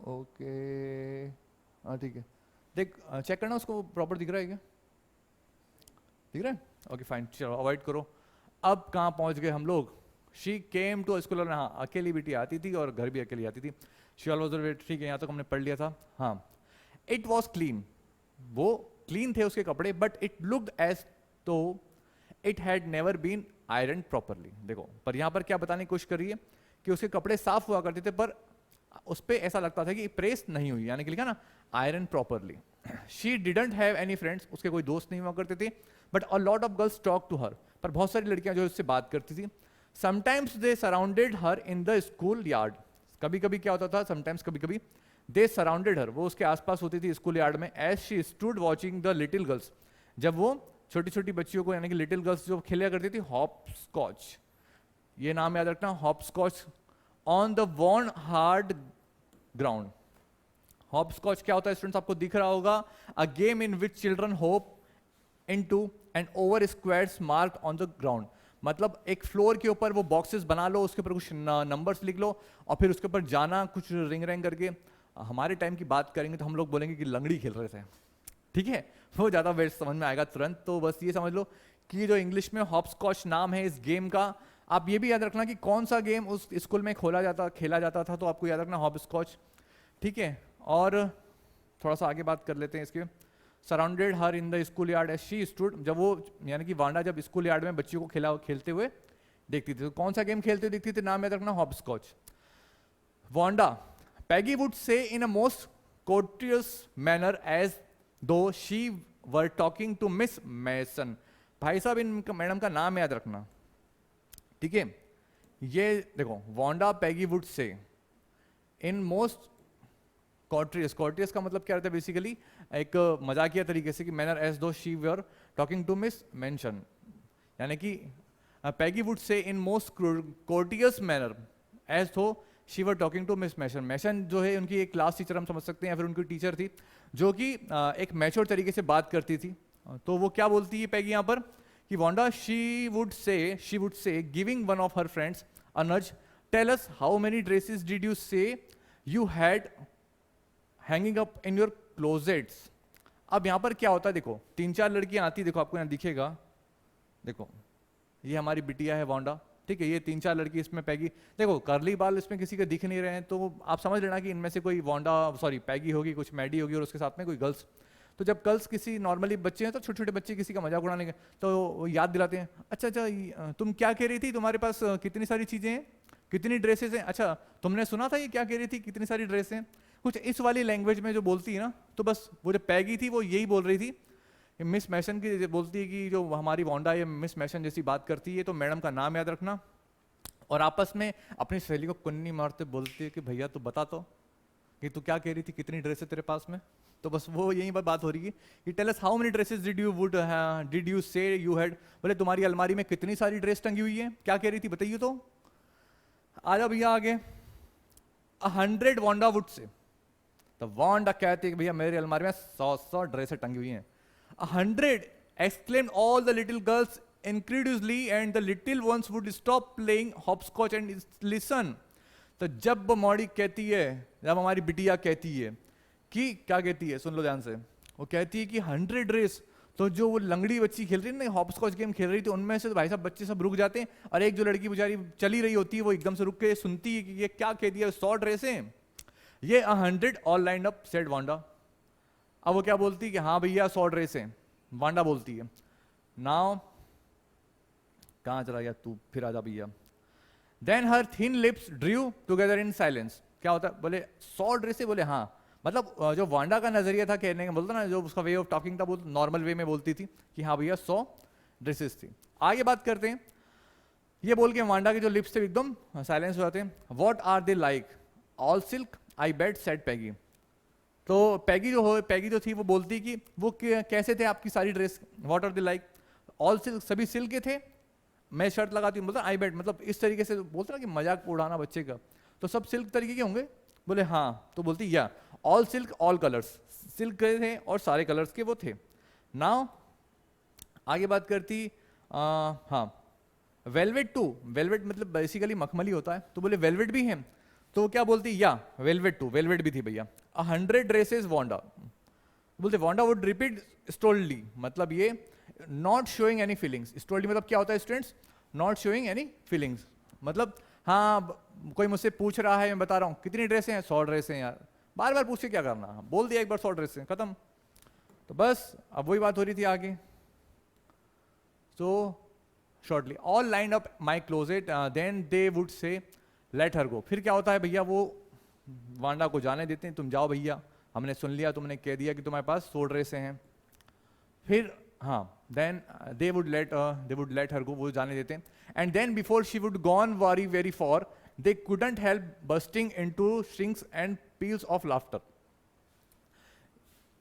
ओके, हाँ ठीक है। देख चेक करना उसको, प्रॉपर दिख रहा है क्या, दिख रहा है, ओके फाइन, चलो अवॉइड करो। अब कहाँ पहुंच गए हम लोग, शी केम टू स्कूल, हाँ अकेली बेटी आती थी और घर भी अकेली आती थी। शी ऑलवेज, ठीक है यहाँ तक हमने पढ़ लिया था, हाँ। इट वॉज क्लीन, वो क्लीन थे उसके कपड़े, but it looked as though it had never been iron properly. देखो पर यहाँ पर क्या बताने की कोशिश करिए कि उसके कपड़े साफ हुआ करते थे, पर उस पर ऐसा लगता था कि प्रेस नहीं हुई, यानी कि लिखा ना iron properly. She didn't have any friends, उसके कोई दोस्त नहीं हुआ करते थे, but a lot of girls talk to her, पर बहुत सारी लड़कियां जो उससे बात करती थी। Sometimes they surrounded her in the school yard, कभी कभी क्या होता था, समटाइम्स कभी कभी दे सराउंडेड हर, वो उसके आसपास होती थी स्कूल यार्ड में, as she stood watching the little girls, जब वो छोटी छोटी बच्चियों को यानी कि लिटिल गर्ल्स जो खेला करती थी हॉप स्कॉच, ये नाम याद रखना, hopscotch on the worn hard ground. Hopscotch क्या होता है स्टूडेंट्स, आपको दिख रहा होगा, a game in which children hop into and over squares marked on the ground, मतलब एक फ्लोर के ऊपर वो बॉक्सेस बना लो, उसके ऊपर कुछ नंबर्स लिख लो और फिर उसके ऊपर जाना कुछ रिंग रिंग करके। हमारे टाइम की बात करेंगे तो हम लोग बोलेंगे कि लंगड़ी खेल रहे थे, ठीक है, वो ज़्यादा वेस्ट समझ में आएगा तुरंत। तो बस ये समझ लो कि जो इंग्लिश में हॉप स्कॉच नाम है इस गेम का, आप ये भी याद रखना कि कौन सा गेम उस स्कूल में खेला जाता था, तो आपको याद रखना हॉप स्कॉच, ठीक है। और थोड़ा सा आगे बात कर लेते हैं इसके। Surrounded her in the school yard as she stood, जब वो यानी कि वांडा जब स्कूल यार्ड में बच्चियों को खेलते हुए देखती थी, तो कौन सा गेम खेलते हुए दिखती थी, नाम याद रखना hopscotch. Wanda, Peggy would say in a most courteous manner as though she were talking to Miss Mason, भाई साहब इन मैडम का नाम याद रखना, ठीक है। ये देखो Wanda Peggy would say in most कॉर्टियस, कॉर्टियस का मतलब क्या रहता है बेसिकली एक मजाकिया तरीके से कि manner as though she were talking to Miss Mention, यानी कि Peggy would say in most courteous manner as though she were talking to Miss Mention, Mention जो है उनकी एक क्लास टीचर हम समझ सकते हैं या फिर उनकी टीचर थी जो कि एक मैच्योर तरीके से बात करती थी। तो वो क्या बोलती है पैगी यहाँ पर कि Wanda she would say giving one of her friends a nudge, tell us how many dresses did you say you had hanging up in your closets. अब यहाँ पर क्या होता है, देखो 3-4 लड़कियां आती, देखो आपको यहाँ दिखेगा, देखो ये हमारी बिटिया है वांडा, ठीक है, ये 3-4 लड़की इसमें पैगी, देखो करली बाल इसमें किसी के दिख नहीं रहे हैं, तो आप समझ लेना कि इनमें से कोई वांडा सॉरी पैगी होगी, कुछ मैडी होगी और उसके साथ में कोई गर्ल्स। तो जब गर्ल्स किसी नॉर्मली बच्चे हैं तो छोटे छोटे बच्चे किसी का मजाक उड़ाने के तो याद दिलाते हैं, अच्छा तुम क्या कह रही थी, तुम्हारे पास कितनी सारी चीजें हैं, कितनी ड्रेसेस हैं, अच्छा तुमने सुना था ये क्या कह रही थी, कितनी सारी ड्रेस हैं, कुछ इस वाली लैंग्वेज में जो बोलती है ना। तो बस वो जो पैगी थी वो यही बोल रही थी, मिस मैसन की बोलती है कि जो हमारी वांडा ये मिस मैसन जैसी बात करती है, तो मैडम का नाम याद रखना। और आपस में अपनी सहेली को कुन्नी मारते बोलती है कि भैया तू बता तो कि तू क्या कह रही थी, कितनी ड्रेस है तेरे पास में। तो बस वो यही बात हो रही है कि tell us how many dresses did you say you had, बोले तुम्हारी अलमारी में कितनी सारी ड्रेस टंगी हुई है, क्या कह रही थी बताइए तो। आ जाओ भैया आगे, 100 वांडा वुड से, तो वांडा कहती है कि भैया मेरी अलमारी में 100 ड्रेसें टंगी हुई हैं। 100 exclaimed all the little girls incredulously and the little ones would stop playing hopscotch and listen। तो जब मॉडी कहती है, जब हमारी बिटिया कहती है कि क्या कहती है, सुन लो ध्यान से, वो कहती है कि 100 ड्रेस, तो जो वो लंगड़ी बच्ची खेल रही है ना हॉपस्कॉच गेम खेल रही थी, उनमें से तो भाई साहब बच्चे सब रुक जाते हैं, और एक जो लड़की बेचारी चली रही होती है वो एकदम से रुक के सुनती है कि ये क्या कह दिया, 100 ड्रेसें, ये 100 all line up said Wanda. अब वो क्या बोलती है कि हाँ भैया 100 ड्रेसें, वांडा बोलती है। नाउ कहां चला गया तू, फिर आजा भैया। Then her thin lips drew together in silence, क्या होता है, बोले 100 ड्रेसें, बोले हाँ, मतलब जो वांडा का नजरिया था कहने का, बोलता ना जो उसका वे ऑफ टॉकिंग था, वो नॉर्मल वे में बोलती थी कि हाँ भैया 100 ड्रेसेस थी। आगे बात करते हैं, ये बोल के वांडा के जो लिप्स थे एकदम साइलेंस हो जाते हैं। What are they like, all silk I bet said Peggy. तो पैगी जो थी वो बोलती कि वो कैसे थे आपकी सारी dress, what are they like, all silk, सभी सिल्क के थे, मैं शर्त लगाती हूँ, बोलता आई बेट, मतलब इस तरीके से बोलता ना कि मजाक उड़ाना बच्चे का, तो सब सिल्क तरीके के होंगे, बोले हाँ, तो बोलती या all silk all colours, silk के थे और सारे कलर्स के वो थे। नाउ आगे बात करती हाँ वेलवेट टू, वेलवेट मतलब बेसिकली मखमली होता है, तो बोले वेलवेट भी है, तो क्या बोलती या वेलवेट टू, वेलवेट भी थी भैया। 100 ड्रेसेस वांडा, बोलते वांडा वुड रिपीट स्टोल्डली, मतलब ये नॉट शोइंग एनी फीलिंग्स, स्टोल्डली मतलब क्या होता है students, not showing any feelings, मतलब हाँ कोई मुझसे पूछ रहा है मैं बता रहा हूँ कितनी ड्रेसें हैं, 100 ड्रेसें यार, बार बार पूछ के क्या करना, बोल दिया एक बार 100 ड्रेसें खत्म। तो बस अब वही बात हो रही थी आगे। So shortly all line up my closet then they would say let her go, फिर क्या होता है भैया वो वांडा को जाने देते हैं, तुम जाओ भैया, हमने सुन लिया, तुमने कह दिया कि तुम्हारे पास 100 ड्रेसें हैं। फिर हाँ then they would let her go, वो जाने देते हैं। And then before she would gone very far they couldn't help bursting into shrinks and peals of laughter.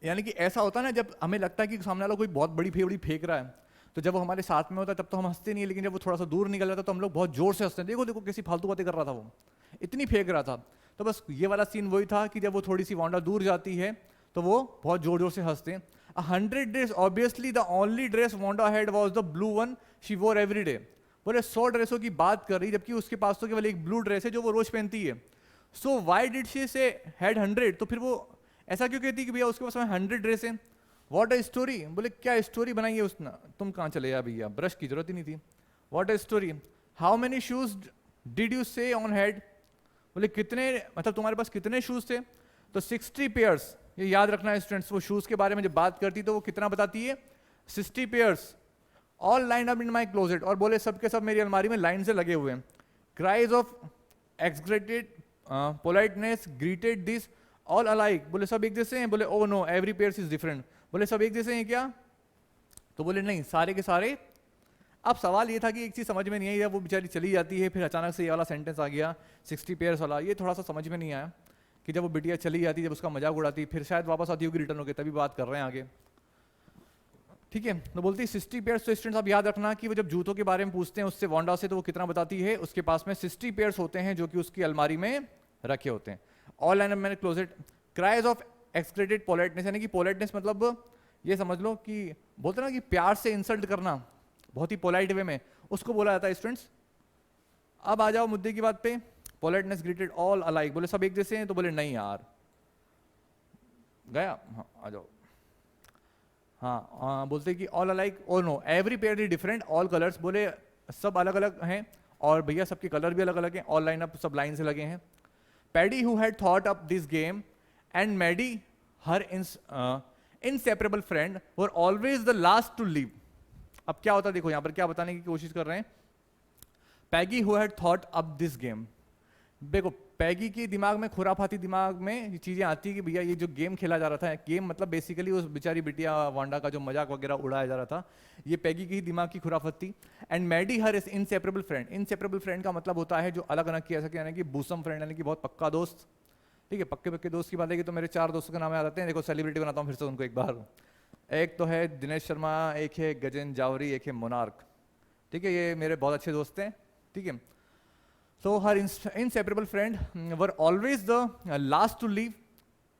यानी कि ऐसा होता है ना, जब हमें लगता है कि सामने वाला कोई बहुत बड़ी फेवड़ी फेंक रहा है, तो जब वो हमारे साथ में होता है तब तो हम हंसते नहीं है, लेकिन जब वो थोड़ा सा दूर निकल जाता है तो हम लोग बहुत जोर से हंसते हैं। देखो देखो कैसी फालतू बातें कर रहा था, वो इतनी फेंक रहा था। तो बस ये वाला सीन वही था कि जब वो थोड़ी सी वांडा दूर जाती है तो वो बहुत जोर जोर से हंसते हैं। 100 dress, obviously the only dress Wanda had was the blue one she वोर एवरी डे। बोले 100 ड्रेसों की बात कर रही, जबकि उसके पास तो केवल एक ब्लू ड्रेस है जो वो रोज पहनती है। सो वाई डिड शी से हैड 100? तो फिर वो ऐसा क्यों कहती कि भैया उसके पास 100 ड्रेस है? What a story. बोले क्या स्टोरी बनाई है उसने? तुम कहाँ चले यार भैया, ब्रश की जरूरत ही नहीं थी। What a story. How many shoes did you से ऑन हेड? बोले कितने, मतलब तुम्हारे पास कितने शूज थे? तो 60 पेयर्स। ये याद रखना है स्टूडेंट्स, वो शूज के बारे में जब बात करती तो वो कितना बताती है? 60 पेयर्स। ऑल लाइन अप इन माई क्लोजेट। और बोले सब के सब मेरी अलमारी में लाइन से लगे हुए हैं। Cries of exaggerated politeness greeted this all alike. बोले सब एक जैसे हैं? बोले oh no every pairs is different. बोले सब एक जैसे हैं क्या? तो बोले नहीं, सारे के सारे। अब सवाल ये था कि एक चीज समझ में नहीं आई, जब वो बेचारी चली जाती है फिर अचानक से ये वाला सेंटेंस आ गया 60 पेयर्स वाला। ये थोड़ा सा समझ में नहीं आया कि जब वो बिटिया चली जाती, जब उसका मजाक उड़ाती, फिर शायद वापस आती होगी रिटर्न होकर, तभी बात कर रहे हैं आगे। ठीक है, तो बोलती 60 पेयर्स। तो स्टूडेंट्स आप याद रखना कि वो जब जूतों के बारे में पूछते हैं उससे वांडा से, तो वो कितना बताती है? उसके पास में 60 पेयर्स होते हैं जो कि उसकी अलमारी में रखे होते हैं। ऑल लाइन मैंने क्लोजेट। क्राइज ऑफ एक्सक्रेटेड पोलाइटनेस, यानी कि पोलाइटनेस मतलब ये समझ लो कि बोलते ना कि प्यार से इंसल्ट करना बहुत ही पोलाइट वे में, उसको बोला जाता है स्टूडेंट्स। अब आ जाओ मुद्दे की बात पे। Politeness greeted all alike. बोले सब एक जैसे हैं? तो बोले नहीं यार, गया। हाँ आ जाओ। हाँ बोलते कि ऑल अलाइक और know every pair is different all colours. बोले सब अलग अलग हैं और भैया सबके कलर भी अलग अलग हैं, ऑल लाइन अप सब लाइन से लगे हैं। पैडी who had thought up this game and Maddie her inseparable friend were always the last to leave. अब क्या होता है देखो, यहां पर क्या बताने की कोशिश कर रहे हैं? Peggy who had thought up this game. देखो पैगी की दिमाग में, खुराफाती दिमाग में ये चीजें आती है कि भैया ये जो गेम खेला जा रहा था, गेम मतलब बेसिकली उस बेचारी बिटिया वांडा का जो मजाक वगैरह उड़ाया जा रहा था, ये पैगी की दिमाग की खुराफत थी। And Maddie her is inseparable friend. Inseparable friend का मतलब होता है जो अलग अलग किया सके, यानी कि बूसम फ्रेंड, यानी कि बहुत पक्का दोस्त। ठीक है, पक्के पक्के दोस्त की बात है कि तो मेरे 4 दोस्तों के नाम याद आते हैं। देखो सेलिब्रिटी बनाता हूँ फिर से उनको एक बार। एक तो है दिनेश शर्मा, एक है गजेंद्र जावरी, एक है मोनार्क। ठीक है, ये मेरे बहुत अच्छे दोस्त हैं। ठीक है, so her inseparable friend were always the last to leave.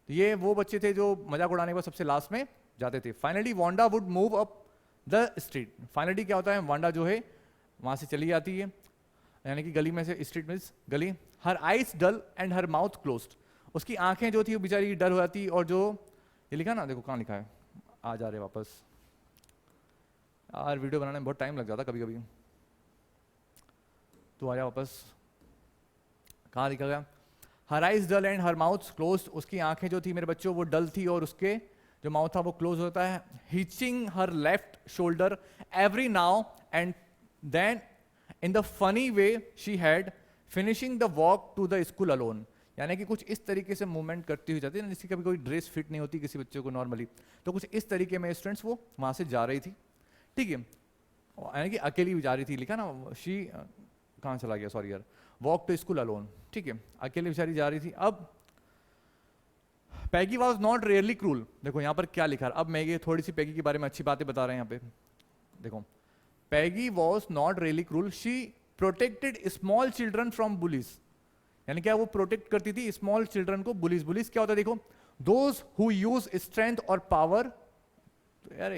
ये वो बच्चे थे जो मजाक उड़ाने पर सबसे लास्ट में जाते थे। Finally Wanda would move up the street. Finally क्या होता है, वांडा जो है वहां से चली जाती है, यानी कि गली में से, स्ट्रीट मीन्स गली। Her eyes dull and her mouth closed. उसकी आंखें जो थी वो बेचारी डर हो जाती। और जो ये लिखा ना, देखो कहाँ लिखा है, आ जा रहे वापस यार, वीडियो बनाने में बहुत टाइम लग जाता कभी कभी। तो आ जा वापस, कहाँ लिखा गया? Her eyes dull and her mouth closed. उसकी आंखें जो थी मेरे बच्चों वो डल थी और उसके जो माउथ था वो क्लोज होता है। Hitching her left shoulder every now and then in the funny way she had finishing the walk to the school alone. यानी कि कुछ इस तरीके से मूवमेंट करती हुई जाती है ना, जिसकी कभी कोई ड्रेस फिट नहीं होती किसी बच्चे को नॉर्मली, तो कुछ इस तरीके में स्टूडेंट्स वो वहां से जा रही थी। ठीक है, यानी कि अकेली भी जा रही थी, लिखा ना शी, कहाँ चला गया, सॉरी यार, वॉक टू स्कूल अलोन। ठीक है, अकेली बेचारी जा रही थी। अब पैगी वॉज नॉट रियली क्रूल। देखो यहाँ पर क्या लिखा है, अब मैं ये थोड़ी सी पैगी के बारे में अच्छी बातें बता रहे हैं यहाँ पे। देखो, Peggy was not really cruel, she protected small children from bullies. यानी क्या, वो प्रोटेक्ट करती थी स्मॉल चिल्ड्रन को। बुलीज, बुलीज क्या होता है देखो, दोज हु यूज स्ट्रेंथ और पावर। तो यार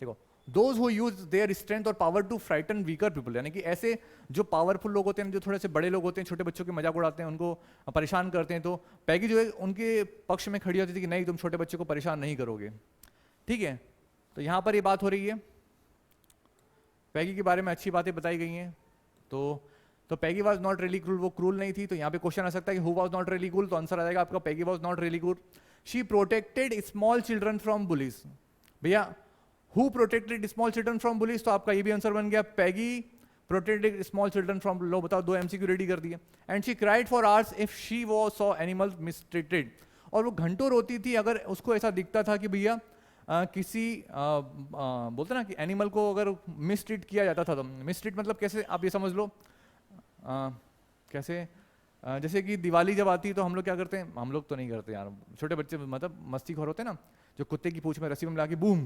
देखो, those who use their strength और power to frighten weaker people. यानी कि ऐसे जो पावरफुल लोग होते हैं, जो थोड़े से बड़े लोग होते हैं, छोटे बच्चों के मजाक उड़ाते हैं, उनको परेशान करते हैं, तो पैगी जो है उनके पक्ष में खड़ी होती थी कि नहीं, तुम छोटे बच्चों को परेशान नहीं करोगे। ठीक है, तो यहां पर ये बात हो रही है, पैगी के बारे में अच्छी बातें बताई गई हैं। तो पैगी वॉज नॉट रियली क्रूल, वो क्रूल नहीं थी। तो यहाँ पे क्वेश्चन आ सकता है कि who was not really cruel, तो आंसर आ जाएगा आपका Peggy was not really cruel. She protected small children from bullies. भैया who protected small children from bullies, तो आपका ये भी आंसर बन गया, Peggy protected small children from. लो बताओ, 2 MCQ रेडी कर दिए। And she cried for hours if she was saw animals mistreated. और वो घंटों रोती थी अगर उसको ऐसा दिखता था कि भैया किसी बोलते ना कि एनिमल को अगर मिसट्रीट किया जाता था। तो मिसट्रीट मतलब कैसे, आप ये समझ लो कैसे, जैसे कि दिवाली जब आती है तो हम लोग क्या करते हैं, हम लोग तो नहीं करते यार, छोटे बच्चे मतलब मस्तीखोर होते हैं ना, जो कुत्ते की पूंछ में रस्सी में मिला के बूम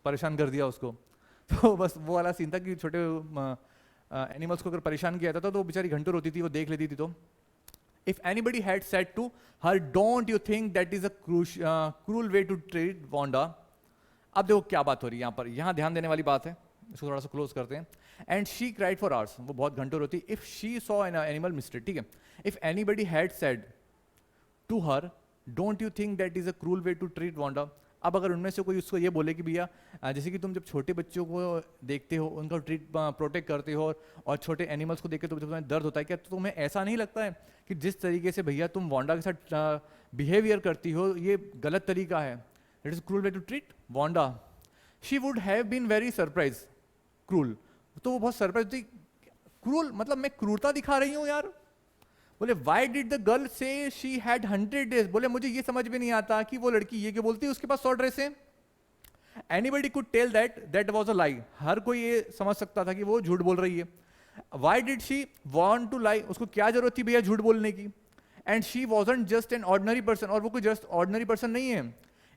परेशान कर दिया उसको। तो बस वो वाला सीन था कि छोटे एनिमल्स को अगर परेशान किया जाता था तो वो बेचारी घंटों रोती थी, वो देख लेती थी। तो if anybody had said to her don't you think that is a cruel way to treat Wanda. अब देखो क्या बात हो रही है यहाँ पर, यहाँ ध्यान देने वाली बात है, इसको थोड़ा सा क्लोज करते हैं। And she cried for hours, वो बहुत घंटों रोती। If she saw an animal mistake, ठीक है, if anybody had said to her don't you think that is a cruel way to treat Wanda. अब अगर उनमें से कोई उसको ये बोले कि भैया जैसे कि तुम जब छोटे बच्चों को देखते हो, उनका प्रोटेक्ट करते हो, और छोटे एनिमल्स को देख के तुम्हें दर्द होता है क्या, तो तुम्हें ऐसा नहीं लगता है कि जिस तरीके से भैया तुम वांडा के साथ बिहेवियर करती हो ये गलत तरीका है, it is cruel way to treat Wanda. She would have been very surprise, cruel, तो वो बहुत सरप्राइज थी। क्रूल मतलब मैं क्रूरता दिखा रही हूँ यार। बोले वाई डिड द गर्ल से शी हैड 100 ड्रेस, बोले मुझे ये समझ में नहीं आता कि वो लड़की ये क्या बोलती है उसके पास 100 ड्रेस है। Anybody could tell that was a lie, हर कोई ये समझ सकता था कि वो झूठ बोल रही है। Why did she want to lie, उसको क्या जरूरत थी भैया झूठ बोलने की। And she wasn't just an ordinary person, और वो कोई जस्ट ऑर्डिनरी पर्सन नहीं है।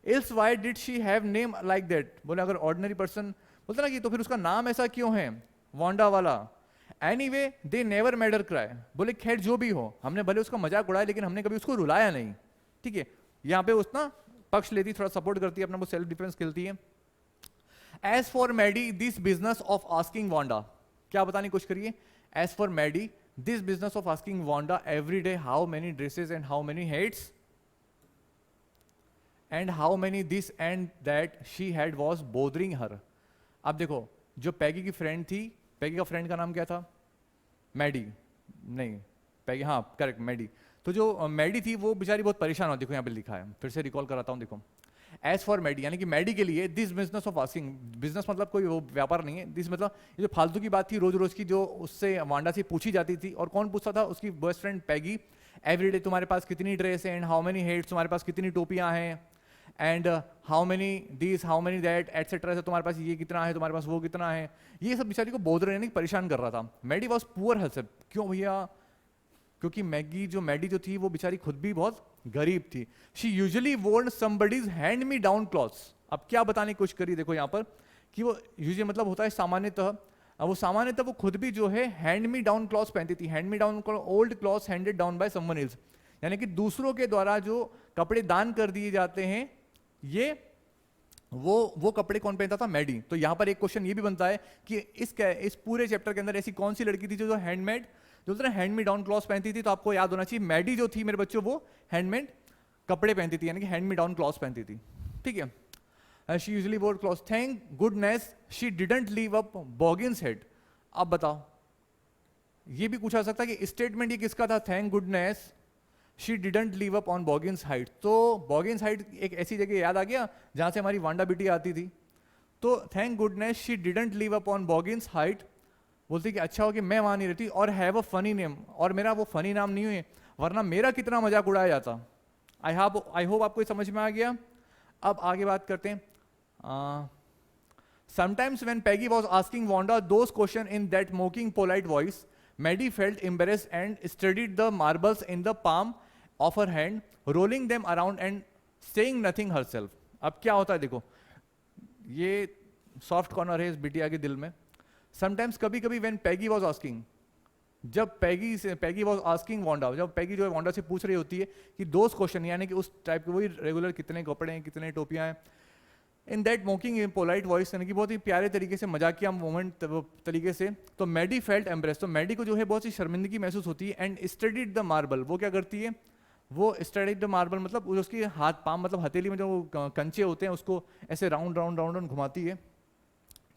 Else why did she have name like that, बोले अगर ऑर्डिनरी पर्सन बोलते ना कि तो फिर उसका नाम ऐसा क्यों है वांडा वाला। Anyway they never made her cry, बोले खैर जो भी हो, हमने भले उसका मजाक उड़ाया लेकिन हमने कभी उसको रुलाया नहीं। ठीक है, यहाँ पे उस ना पक्ष लेती, थोड़ा सपोर्ट करती है, अपना वो सेल्फ डिफेंस खेलती है। As for Maddie this business of asking Wanda, क्या बताने की कोशिश करिए। As for Maddie this business of asking Wanda every day how many dresses and how many heads and how many this and that she had was bothering her. अब देखो जो पैगी की friend थी, पैगी का फ्रेंड का नाम क्या था, मैडी, नहीं पैगी, हाँ करेक्ट मैडी। तो जो मैडी थी वो बेचारी बहुत परेशान होती, देखो यहाँ पे लिखा है, फिर से रिकॉल कराता हूँ, देखो। एज फॉर मैडी, यानी कि मैडी के लिए this business of asking, business मतलब कोई वो व्यापार नहीं है, दिस मतलब ये जो फालतू की बात थी रोज रोज की जो उससे वांडा से पूछी जाती थी, और कौन पूछता था, उसकी बेस्ट फ्रेंड पैगी। एवरीडे तुम्हारे पास कितनी ड्रेस है, एंड हाउ मेनी हेड्स, तुम्हारे पास कितनी टोपियां हैं, and how many this how many that etcetera, से तुम्हारे पास ये कितना है, तुम्हारे पास वो कितना है, ये सब बेचारी को बोध रहने की परेशान कर रहा था। मैडी वॉज पुअर हर्सेल्फ, क्यों भैया, क्योंकि मैडी जो थी वो बेचारी खुद भी बहुत गरीब थी। She usually worn somebody's hand me down clothes. अब क्या बताने की कोशिश करी, देखो यहाँ पर कि वो यूजुअली मतलब होता है सामान्यतः, वो सामान्यतः वो खुद भी जो है हैंड मी डाउन क्लॉथ्स पहनती थी। Hand me down old clothes handed down by someone else, यानी कि दूसरों के द्वारा जो कपड़े दान कर दिए जाते हैं, ये वो कपड़े कौन पहनता था, मैडी। तो यहां पर एक क्वेश्चन ये भी बनता है कि इस पूरे चैप्टर के अंदर ऐसी कौन सी लड़की थी जो हैंडमेड, जो हैंड मी डाउन क्लॉथ्स पहनती थी। तो आपको याद होना चाहिए मैडी जो थी मेरे बच्चों वो हैंडमेड कपड़े पहनती थी, यानी कि हैंड मी डाउन क्लॉथ्स पहनती थी। ठीक है, she usually wore clothes, thank goodness she didn't live up Boggins Head. अब बताओ, ये भी पूछा सकता है कि स्टेटमेंट ये किसका था, thank goodness she didn't live up on Boggins Height. तो बॉगिन्स हाइट एक ऐसी जगह याद आ गया जहां से हमारी वांडा बेटी आती थी। तो thank goodness she didn't live up on Boggins Height, बोलती कि अच्छा हो कि मैं वहां नहीं रहती, और हैव अ फनी नेम, और मेरा वो फनी नाम नहीं हुए, वरना मेरा कितना मजाक उड़ाया जाता। आई होप आपको समझ में आ गया। अब आगे बात करते हैं। Sometimes when Peggy was asking Wanda those questions in that mocking polite voice, Maddie felt embarrassed and studied the marbles in the palm of her hand, rolling them around and saying nothing herself. अब क्या होता है देखो, ये soft corner है इस बिटिया के दिल में। समटाइम्स कभी कभी व्हेन पैगी वाज आस्किंग, जब पैगी वाज आस्किंग वांडा, जब पैगी जो है वांडा से पूछ रही होती है कि दोस्त क्वेश्चन, यानी कि उस टाइप के वही रेगुलर कितने कपड़े हैं, कितने टोपियां हैं, इन that mocking in polite voice, यानी कि बहुत ही प्यारे तरीके से, मजाकिया मोमेंट तरीके से, तो मैडी फेल्ट एम्ब्रेस, तो मैडी को जो है बहुत सी शर्मिंदगी महसूस होती है। एंड स्टडीड द मार्बल, वो क्या करती है, वो स्टडीड द मार्बल मतलब उसकी हाथ पाम मतलब हथेली में जो कंचे होते हैं उसको ऐसे राउंड राउंड राउंड राउंड घुमाती है।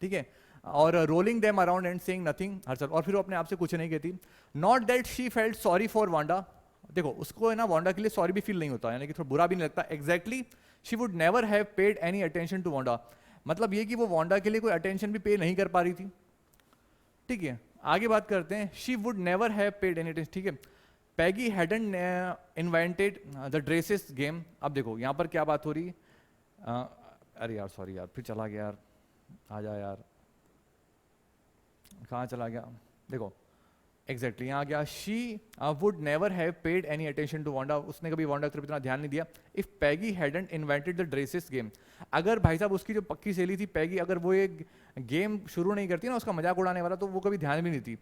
ठीक है, और rolling them around and saying nothing herself, और फिर वो अपने आप से कुछ नहीं कहती। Not that she felt sorry for Wanda, देखो उसको है ना वांडा के लिए सॉरी भी फील नहीं होता, यानी कि थोड़ा बुरा भी नहीं लगता। Exactly she would never have paid any attention to Wanda, मतलब ये कि वो वांडा के लिए कोई अटेंशन भी पे नहीं कर पा रही थी। ठीक है, आगे बात करते हैं। She would never have paid any attention, ठीक है। Peggy hadn't invented the dresses game. अब देखो यहाँ पर क्या बात हो रही है, अरे यार सॉरी यार, फिर चला गया यार, आ जा यार, कहाँ चला गया, देखो एग्जैक्टली यहाँ गया she would never have paid any attention to Wanda, उसने कभी वांडा की तरफ इतना ध्यान नहीं दिया। If Peggy hadn't invented the dresses game, अगर भाई साहब उसकी जो पक्की सहेली थी पैगी, अगर वो एक गेम शुरू नहीं करती ना उसका मजाक उड़ाने वाला, तो वो कभी ध्यान भी नहीं थी।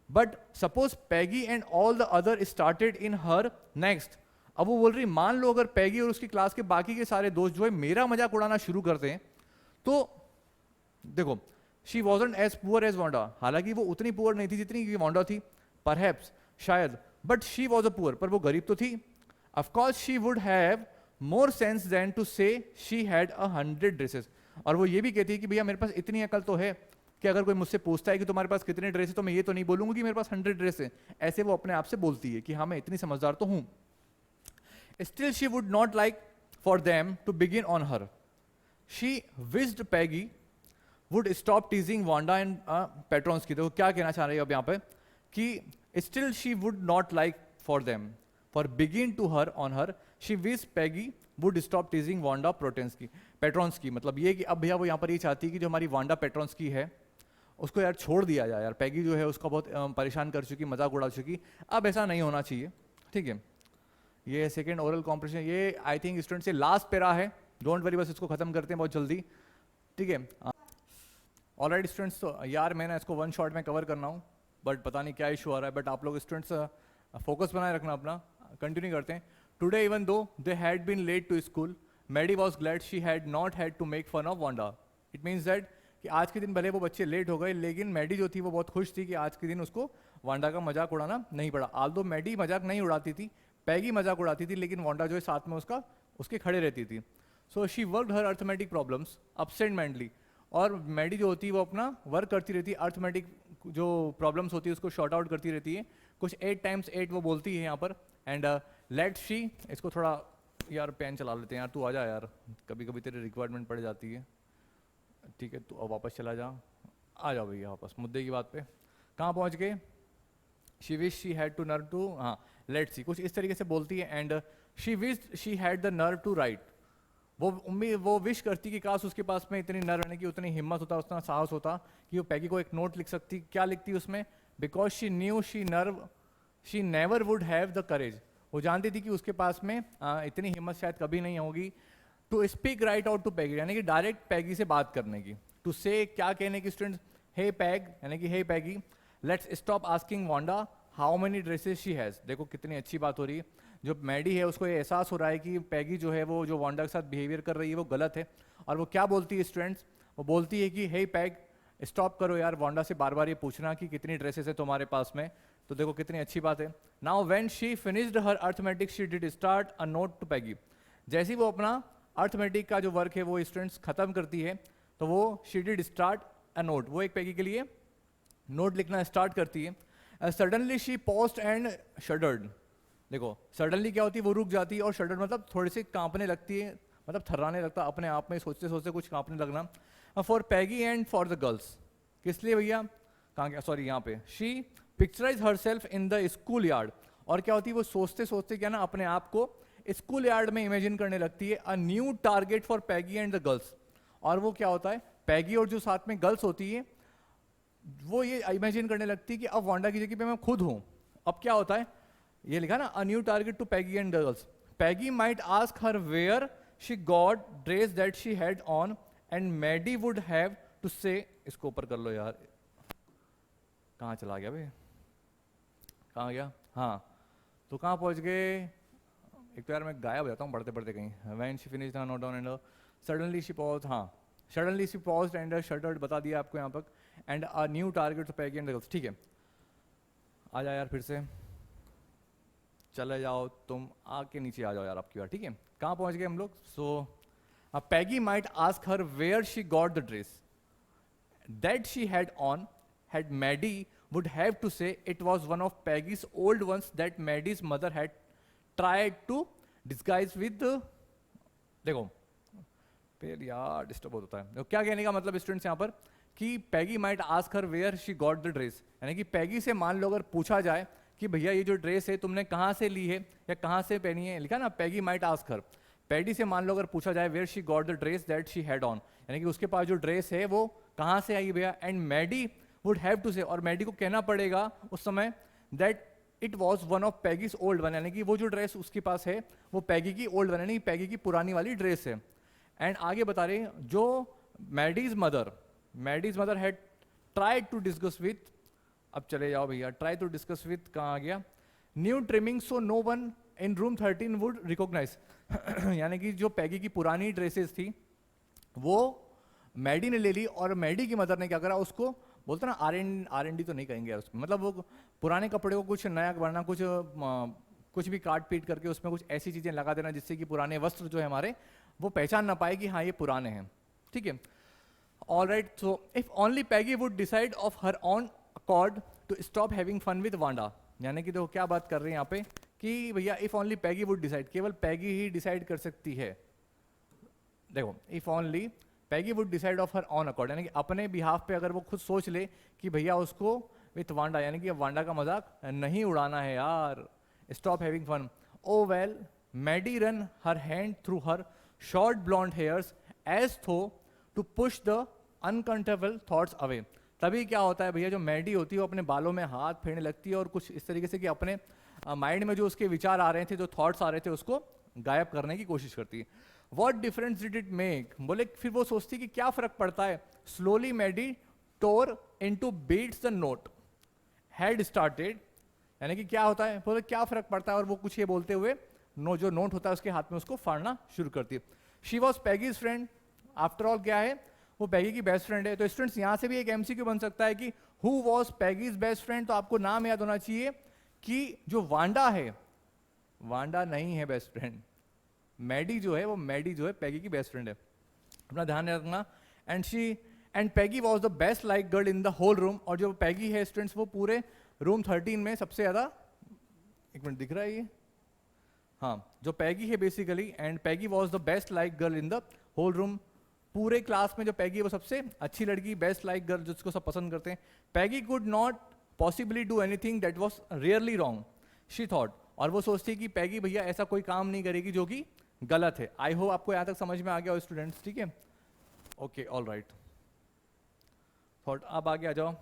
But suppose Peggy and all the other started in her next, अब वो बोल रही मान लो अगर पैगी और उसकी क्लास के बाकी के सारे दोस्त जो है मेरा मजाक उड़ाना शुरू करते हैं, तो देखो she wasn't as poor as Wanda, हालांकि वो उतनी पुअर नहीं थी जितनी वांडा थी, परहैप्स शायद, but she was a poor, पर वो गरीब तो थी। Of course she would have more sense than to say she had 100 dresses, और वो ये भी कहती है कि भैया मेरे पास इतनी अकल तो है कि अगर कोई मुझसे पूछता है कि तुम्हारे पास कितने ड्रेस है, तो मैं ये तो नहीं बोलूंगा कि मेरे पास 100 ड्रेस है, ऐसे वो अपने आप से बोलती है कि हाँ मैं इतनी समझदार तो हूं। Still she would not like for them to begin on her, she wished Peggy would stop teasing Wanda and Petrons की। देखो क्या कहना चाह रही है अब यहाँ पे कि still she would not like for them for begin to her on her, she wish Peggy would stop teasing Wanda Petrons की। मतलब ये कि अब भैया वो यहाँ पर ये चाहती है कि जो हमारी वांडा पेट्रॉन्स की है उसको यार छोड़ दिया जाए, यार पैगी जो है उसका बहुत परेशान कर चुकी, मजाक उड़ा चुकी, अब ऐसा नहीं होना चाहिए। ठीक है, ये सेकेंड ओरल कॉम्पिटिशन, ये आई थिंक स्टूडेंट से लास्ट पेरा है, डोंट वरी, बस इसको खत्म करते हैं बहुत जल्दी। ठीक है ऑलराइट स्टूडेंट्स, तो यार मैंने इसको वन शॉट में कवर करना हूँ, बट पता नहीं क्या इशू आ रहा है, बट आप लोग स्टूडेंट्स फोकस बनाए रखना अपना, कंटिन्यू करते हैं। Today even though they had been late to school, Maddie was glad she had not had to make fun of Wanda. It means that कि आज के दिन भले वो बच्चे लेट हो गए, लेकिन मैडी जो थी वो बहुत खुश थी कि आज के दिन उसको वांडा का मजाक उड़ाना नहीं पड़ा। आल्दो मैडी मजाक नहीं उड़ाती थी, पैगी मजाक उड़ाती थी, लेकिन वांडा जो है साथ में उसके खड़े रहती थी। So she worked her arithmetic problems absentmindedly, और मैडी जो होती है वो अपना वर्क करती रहती है, अर्थमेटिक जो प्रॉब्लम्स होती है उसको शॉर्ट आउट करती रहती है, कुछ 8 times 8 वो बोलती है यहाँ पर। एंड लेट शी, इसको थोड़ा यार पेन चला लेते हैं यार, तू आ जा यार, कभी कभी तेरी रिक्वायरमेंट पड़ जाती है। ठीक है, तू अब वापस चला जा, आ जाओ भैया वापस मुद्दे की बात पे। कहाँ पहुँच गए? She wish she had to nerve to, हाँ लेट सी, कुछ इस तरीके से बोलती है। And she wish she had the nerve to write, वो विश करती कि काश उसके पास में इतनी नर्व रहने की, उतनी हिम्मत होता, उतना साहस होता कि वो पैगी को एक नोट लिख सकती। क्या लिखती उसमें? Because she knew she never would have the courage, वो जानती थी कि उसके पास में इतनी हिम्मत शायद कभी नहीं होगी। To speak right out to Peggy, यानी कि डायरेक्ट पैगी से बात करने की। टू से क्या कहने की स्टूडेंट्स? हे पैग, यानी कि hey Peggy let's stop asking Wanda how many dresses she has. देखो कितनी अच्छी बात हो रही है, जो मैडी है उसको ये एहसास हो रहा है कि पैगी जो है वो जो वांडा के साथ बिहेवियर कर रही है वो गलत है। और वो क्या बोलती है स्टूडेंट्स? वो बोलती है कि हे पैग स्टॉप करो यार वांडा से बार बार ये पूछना कि कितनी ड्रेसेस है तुम्हारे पास में। तो देखो कितनी अच्छी बात है। Now when she finished her arithmetic she did start a note to Peggy, जैसे ही वो अपना अर्थमेटिक का जो वर्क है वो स्टूडेंट्स खत्म करती है, तो वो she did start a note, वो एक पैगी के लिए नोट लिखना स्टार्ट करती है। Suddenly she paused and shuddered, देखो सडनली क्या होती है? वो रुक जाती है, और शडर मतलब थोड़ी सी कांपने लगती है, मतलब थर्राने लगता है अपने आप में, सोचते सोचते कुछ कांपने लगना। For Peggy and for the girls, किस लिए भैया? कहाँ गया? सॉरी यहाँ पे she picturise herself in the school yard, और क्या होती है? वो सोचते सोचते क्या ना अपने आप को स्कूल यार्ड में इमेजिन करने लगती है। अ new target for Peggy and the girls, और वो क्या होता है? पैगी और जो साथ में गर्ल्स होती है वो ये इमेजिन करने लगती है कि अब वांडा की जगह पे मैं खुद हूँ। अब क्या होता है? ये लिखा ना, a new target to Peggy and girls. Peggy might ask her where she got dress that she had on, and Maddie would have to say, इसको ऊपर कर लो यार, कहाँ चला गया भाई, कहाँ गया? हाँ तो कहाँ पहुँच गए? एक तो यार मैं गायब हो जाता हूँ पढ़ते पढ़ते कहीं। When she finished her note down and suddenly she pause, हाँ suddenly she paused and shuddered, बता दिया आपको यहाँ पर। And a new target to Peggy and girls. ठीक है, आ जाओ यार फिर से, चले जाओ तुम, आके नीचे आ जाओ यार आपकी बार। ठीक है, कहाँ पहुँच गए हम लोग? So Peggy might ask her where she got the dress that she had on, had Maddie would have to say it was one of Peggy's old ones that Maddie's mother had tried to disguise with देखो फिर यार disturb होता है। तो क्या कहने का मतलब स्टूडेंट्स यहाँ पर कि Peggy might ask her where she got the dress, यानी कि पैगी से मान लो अगर पूछा जाए कि भैया ये जो ड्रेस है तुमने कहाँ से ली है या कहाँ से पहनी है, लिखा ना Peggy might ask her, Paddy से मान लो अगर पूछा जाए where she got the dress that she had on, यानी कि उसके पास जो ड्रेस है वो कहाँ से आई भैया। And Maddie would have to say, और मैडी को कहना पड़ेगा उस समय that it was one of Peggy's old one, यानी कि वो जो ड्रेस उसके पास है वो पैगी की ओल्ड वन, यानी पैगी की पुरानी वाली ड्रेस है। एंड आगे बता रहे हैं जो Maddie's mother had tried to discuss with, अब चले जाओ भैया, ट्राई टू डिस्कस विथ कहाँ आ गया, new trimming so no one in room 13 would recognise. यानी कि जो पैगी की पुरानी ड्रेसेस थी वो मैडी ने ले ली और मैडी की मदर ने क्या करा, उसको बोलते ना R&D तो नहीं कहेंगे यार उसमें, मतलब वो पुराने कपड़े को कुछ नया बनना, कुछ भी काट पीट करके उसमें कुछ ऐसी चीज़ें लगा देना जिससे कि पुराने वस्त्र जो है हमारे वो पहचान ना पाए कि हाँ ये पुराने हैं, ठीक है। All right, so if only Peggy would decide of her own accord to stop having fun with Wanda, यानी कि देखो क्या बात कर रहे हैं यहाँ पे कि भैया if only Peggy would decide, केवल पैगी ही डिसाइड कर सकती है। देखो if only Peggy would decide of her own accord, यानी कि अपने बिहाफ पे अगर वो खुद सोच ले कि भैया उसको विथ वांडा, यानी कि वांडा का मजाक नहीं उड़ाना है यार, stop having fun. Oh well, Maddie run her hand through her short blonde hairs as though to push the uncontrollable thoughts away. तभी क्या होता है भैया, जो मैडी होती है वो अपने बालों में हाथ फेरने लगती है और कुछ इस तरीके से कि अपने माइंड में जो उसके विचार आ रहे थे, जो थॉट्स आ रहे थे, उसको गायब करने की कोशिश करती है। What difference did it make, बोले फिर वो सोचती कि क्या फर्क पड़ता है। Slowly Maddie tore into bits the note had started, यानी कि क्या होता है, बोले क्या फर्क पड़ता है, और वो कुछ ये बोलते हुए जो नोट होता है उसके हाथ में उसको फाड़ना शुरू करती है। She was Peggy's friend, after all क्या है, वो पैगी की बेस्ट फ्रेंड है। तो स्टूडेंट्स यहाँ से भी एक MCQ बन सकता है कि who was Peggy's best friend, तो आपको नाम याद होना चाहिए कि जो वांडा है, वांडा नहीं है बेस्ट फ्रेंड, मैडी जो है वो मैडी जो है पैगी की बेस्ट फ्रेंड है, अपना ध्यान रखना। And Peggy was the best like girl in the whole room, और जो पैगी है स्टूडेंट्स वो पूरे रूम 13 में सबसे ज्यादा, एक मिनट दिख रहा है ये, हाँ जो पैगी है basically, and Peggy was the best like girl in the whole room, पूरे क्लास में जो पैगी है वो सबसे अच्छी लड़की, बेस्ट लाइक गर्ल जिसको सब पसंद करते हैं। Peggy could not possibly do anything that was really wrong she thought, और वो सोचती कि पैगी भैया ऐसा कोई काम नहीं करेगी जो कि गलत है। आई होप आपको यहाँ तक समझ में आ गया हो स्टूडेंट्स, ठीक है, ओके ऑल राइट। थॉट अब आगे आ जाओ।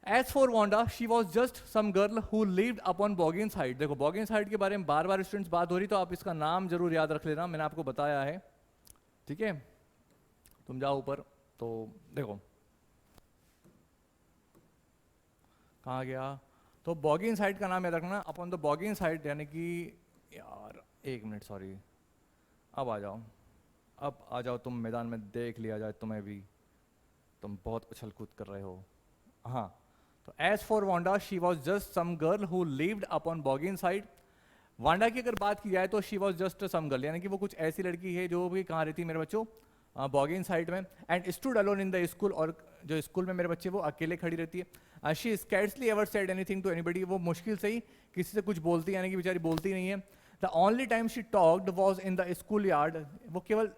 As for Wanda she was just some girl who lived upon Boggins Height. देखो बॉगिन्स हाइट के बारे में बार बार स्टूडेंट्स बात हो रही, तो आप इसका नाम जरूर याद रख लेना, मैंने आपको बताया है, ठीक है। तुम जाओ ऊपर, तो देखो कहाँ गया, तो बॉगिन्स हाइट का नाम याद रखना, अपॉन द बॉगिन्स हाइट, यानी कि यार एक मिनट सॉरी, अब आ जाओ, अब आ जाओ, तुम मैदान में देख लिया जाए तुम्हें भी, तुम बहुत उछल कूद कर रहे हो। हाँ, तो as for Wanda she was just some girl who lived upon Boggins Height. Wanda की अगर बात की जाए तो she was just some girl, यानी कि वो कुछ ऐसी लड़की है जो भी कहाँ रहती है मेरे बच्चों, बॉगिन्स हाइट में, and stood alone in the school, और जो स्कूल में मेरे बच्चे वो अकेले खड़ी रहती है। She scarcely ever said anything to anybody, वो मुश्किल से ही किसी से कुछ बोलती है, यानी कि बेचारी बोलती नहीं है। The only time she talked was in the school yard, वो केवल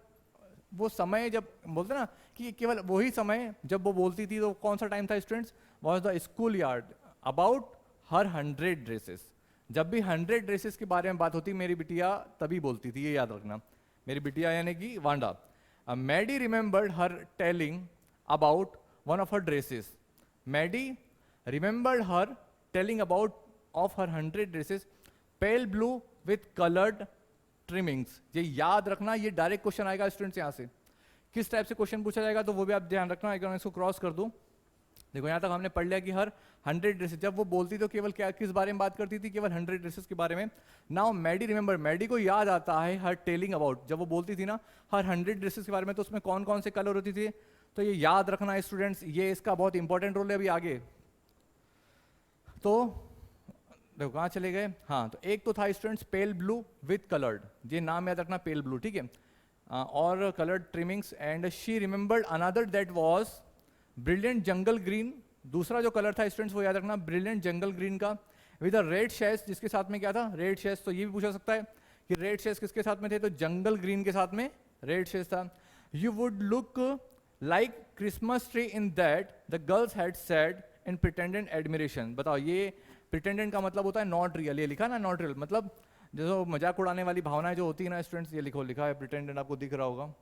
वो समय जब बोलते ना कि केवल वही समय जब वो बोलती थी, तो कौन सा टाइम था students, was the school yard about her 100 dresses. जब भी 100 ड्रेसेस के बारे में बात होती मेरी बिटिया तभी बोलती थी, ये याद रखना, मेरी बिटिया यानी कि Wanda. Maddie remembered her telling about one of her dresses, Maddie remembered her telling about of her 100 dresses, pale blue with coloured trimmings. ये याद रखना, ये डायरेक्ट क्वेश्चन आएगा स्टूडेंट्स, यहाँ से किस टाइप से क्वेश्चन पूछा जाएगा तो वो भी आप ध्यान रखना। अगर मैं इसको क्रॉस कर दूं, देखो यहाँ तक हमने पढ़ लिया कि हर 100 ड्रेसेस, जब वो बोलती तो केवल क्या किस बारे में बात करती थी, केवल 100 ड्रेसेस के बारे में। नाउ मैडी रिमेंबर, मैडी को याद आता है हर टेलिंग अबाउट, जब वो बोलती थी ना हर 100 ड्रेसेस के बारे में, तो उसमें कौन कौन से कलर होती थी, तो ये याद रखना है स्टूडेंट्स, ये इसका बहुत इंपॉर्टेंट रोल है अभी आगे। तो देखो कहाँ चले गए, हाँ तो एक तो था students pail blue with coloured, ये नाम याद रखना पेल ब्लू, ठीक है, और coloured trimmings. And she remembered another that was brilliant jungle green, दूसरा जो कलर था स्टूडेंट्स वो याद रखना ब्रिलियंट जंगल ग्रीन का, विद अ रेड शेस, जिसके साथ में क्या था, रेड शेस। तो ये भी पूछा सकता है कि रेड शेस किसके साथ में थे, तो जंगल ग्रीन के साथ में रेड शेस था। You would look like Christmas tree in that the girls had said in pretended admiration. बताओ ये प्रिटेंडेंट का मतलब होता है नॉट रियल, ये लिखा ना नॉट रियल, मतलब जो मजाक उड़ाने वाली भावनाएं जो होती है ना स्टूडेंट्स, ये लिखो, लिखा है प्रिटेंडेंट, आपको दिख रहा होगा,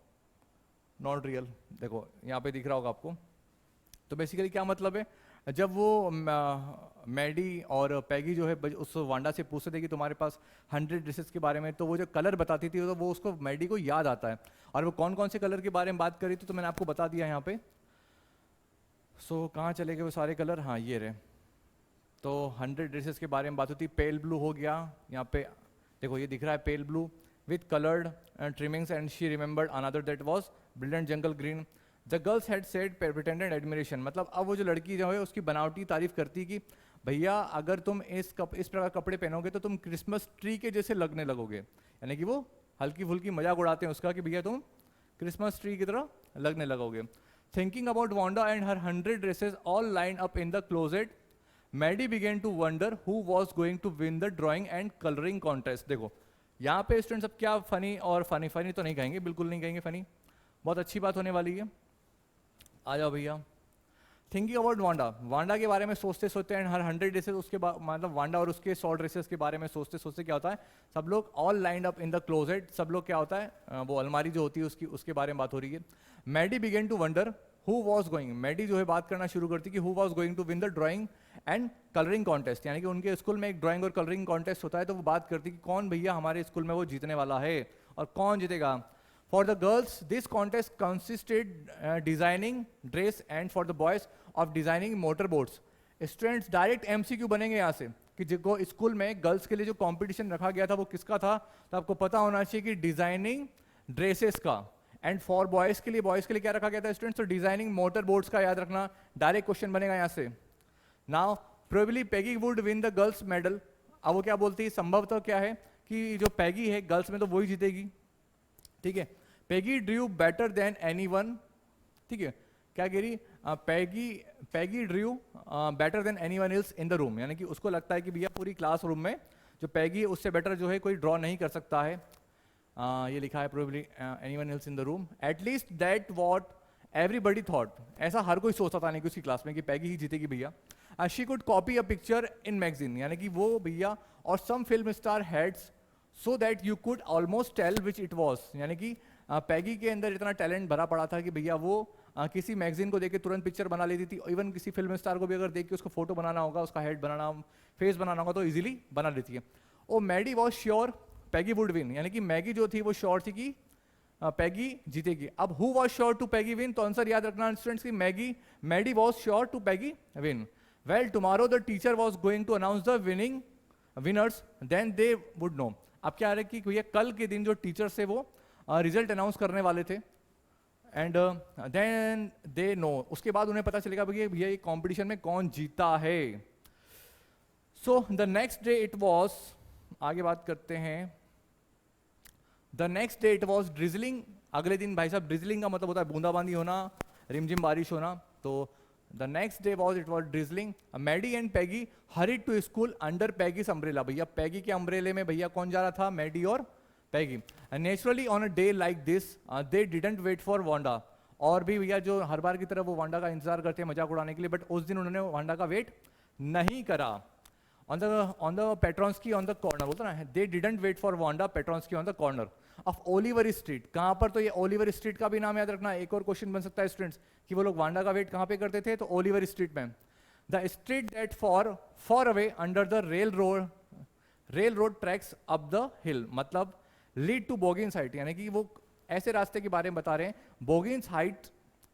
नॉट रियल, देखो यहाँ पे दिख रहा होगा आपको। तो बेसिकली क्या मतलब है, जब वो मैडी और पैगी जो है उस वांडा से पूछते थे कि तुम्हारे पास 100 ड्रेसेस के बारे में, तो वो जो कलर बताती थी तो वो उसको मैडी को याद आता है। और वो कौन कौन से कलर के बारे में बात करी थी तो मैंने आपको बता दिया यहाँ पे। सो कहाँ चले गए वो सारे कलर, हाँ ये रहे। तो 100 ड्रेसेस के बारे में बात होती। पेल ब्लू हो गया यहाँ पे, देखो ये दिख रहा है पेल blue with coloured trimmings, and she remembered another that was brilliant jungle green. The girls had said pretended admiration, मतलब अब वो जो लड़की जो है उसकी बनावटी तारीफ करती कि भैया अगर तुम इस प्रकार कपड़े पहनोगे तो तुम क्रिसमस ट्री के जैसे लगने लगोगे। यानी कि वो हल्की फुल्की मजाक उड़ाते हैं उसका कि भैया तुम क्रिसमस ट्री की तरह लगने लगोगे। Thinking about Wanda and her 100 dresses all line up in the closet, Maddie began to wonder who was going to win the drawing and colouring contest. देखो यहाँ पे स्टूडेंट्स अब क्या फनी, और फनी फनी तो नहीं कहेंगे, बिल्कुल नहीं कहेंगे फनी, बहुत अच्छी बात होने वाली है। आ जाओ भैया। थिंकिंग अबाउट वांडा, वांडा के बारे में सोचते सोचते एंड हर 100 ड्रेसेस, उसके बाद मतलब वांडा और उसके 100 ड्रेसेस के बारे में सोचते सोचते क्या होता है, सब लोग all lined up in the closet, सब लोग क्या होता है वो अलमारी जो होती है उसके बारे में बात हो रही है। Maddie began to wonder who was going, Maddie जो है बात करना शुरू करती कि who was going to win the drawing and colouring contest, यानी कि उनके स्कूल में एक ड्राइंग और कलरिंग कॉन्टेस्ट होता है, तो वो बात करती कि कौन भैया हमारे स्कूल में वो जीतने वाला है और कौन जीतेगा। For the girls this contest consisted designing dress and for the boys of designing motor boats. Students direct MCQ बनेंगे यहाँ से कि जो स्कूल में गर्ल्स के लिए जो कंपटीशन रखा गया था वो किसका था, तो आपको पता होना चाहिए कि डिजाइनिंग ड्रेसेस का। एंड फॉर बॉयज के लिए क्या रखा गया था स्टूडेंट्स, तो डिजाइनिंग मोटर बोट्स का, याद रखना डायरेक्ट क्वेश्चन बनेगा यहाँ से। Now probably Peggy would win the girls medal. अब वो क्या बोलती है, संभवतः क्या है कि जो पैगी है गर्ल्स में तो वही जीतेगी, ठीक है। Peggy drew better than anyone, ठीक है, क्या कह रही, Peggy drew better than anyone else in the room, यानी कि उसको लगता है कि भैया पूरी क्लास रूम में जो पैगी है उससे बेटर जो है कोई ड्रॉ नहीं कर सकता है। ये लिखा है probably anyone else in the room, at least that what everybody thought, ऐसा हर कोई सोचता था नहीं कि उसकी क्लास में कि पैगी ही जीतेगी भैया। She could copy a picture in magazine, यानी कि वो भैया और some film star heads so that you could almost tell which it was, यानी कि पैगी के अंदर इतना टैलेंट भरा पड़ा था कि भैया वो किसी मैगजीन को देख के तुरंत पिक्चर बना लेती थी, इवन किसी फिल्म स्टार को भी अगर देख के उसको फोटो बनाना होगा, उसका हेड बनाना, फेस बनाना होगा तो इजीली बना लेती है। Oh Maddie was sure Peggy would win, यानी कि मैगी जो थी वो श्योर थी कि पैगी जीतेगी। अब who was sure to Peggy win, तो आंसर याद रखना स्टूडेंट्स की Maddie was sure to Peggy win. Well tomorrow the teacher was going to announce the winners then they would know. अब क्या है कि भैया कल के दिन जो टीचर से वो रिजल्ट अनाउंस करने वाले थे, एंड देन दे नो, उसके बाद उन्हें पता चलेगा भैया ये कॉम्पिटिशन में कौन जीता है। So the next day it was, आगे बात करते हैं, the next day it was drizzling, अगले दिन भाई साहब ड्रिजलिंग का मतलब होता है बूंदाबांदी होना, रिमझिम बारिश होना, तो the next day was it was drizzling. Maddie and Peggy hurried to school under Peggy's umbrella, भैया पैगी के अम्ब्रेले में भैया कौन जा रहा था, मैडी और Peggy. Naturally on a day like this they didn't wait for Wanda, और भी भैया जो हर बार की तरह वो वांडा का इंतजार करते हैं मजाक उड़ाने के लिए, बट उस दिन उन्होंने वांडा का वेट नहीं करा। On the Petronski on the corner, बोलता ना, they didn't wait for Wanda Petronski on the corner of Oliver street. कहाँ पर, तो ये ओलिवर स्ट्रीट का भी नाम याद रखना, एक और क्वेश्चन बन सकता है स्टूडेंट्स कि वो लोग वांडा का वेट कहाँ पे करते थे, तो ओलिवर स्ट्रीट में। The street that for away under the rail road tracks up the हिल, मतलब लीड टू बोगिन्स हाइट, यानी कि वो ऐसे रास्ते के बारे में बता रहे हैं बोगिन्स हाइट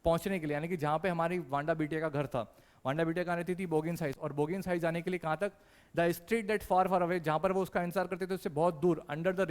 पहुंचने के लिए, यानी कि जहां पे हमारी वांडा बिटिया का घर था, वांडा बिटिया कहाँ रहती थी, बोगिन्स हाइट, और बोगिन्स हाइट जाने के लिए कहाँ तक, the street that far away, जहां पर वो उसका इंतजार करते थे उससे बहुत दूर, अंडर द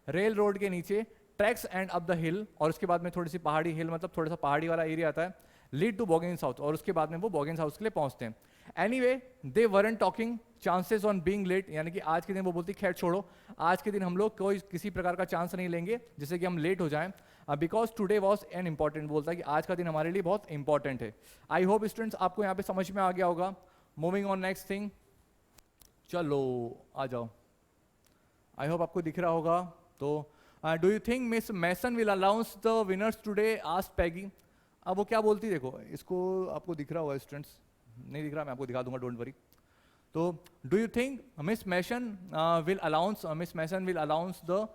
रेल रोड के नीचे, ट्रैक्स एंड अप द हिल, और उसके बाद में थोड़ी सी पहाड़ी, हिल मतलब थोड़ा सा पहाड़ी वाला एरिया आता है, लीड टू बॉगिन्स हाउस, और उसके बाद में वो बॉगिन्स हाउस के लिए पहुंचते हैं। Anyway they weren't talking chances on being late, यानी कि आज के दिन वो बोलती खैर छोड़ो, आज के दिन हम लोग कोई किसी प्रकार का चांस नहीं लेंगे जिससे कि हम लेट हो जाएं, because today was an important, बोलता है कि आज का दिन हमारे लिए बहुत इंपॉर्टेंट है। आई होप स्टूडेंट्स आपको यहाँ पे समझ में आ गया होगा। मूविंग ऑन नेक्स्ट थिंग, चलो आ जाओ, आई होप आपको दिख रहा होगा। तो do you think miss Mason will announce the winners today, asked Peggy. अब वो क्या बोलती, देखो इसको आपको दिख रहा होगा स्टूडेंट्स, नहीं दिख रहा मैं आपको दिखा दूंगा, डोंट वरी। तो do you think miss Mason will announce the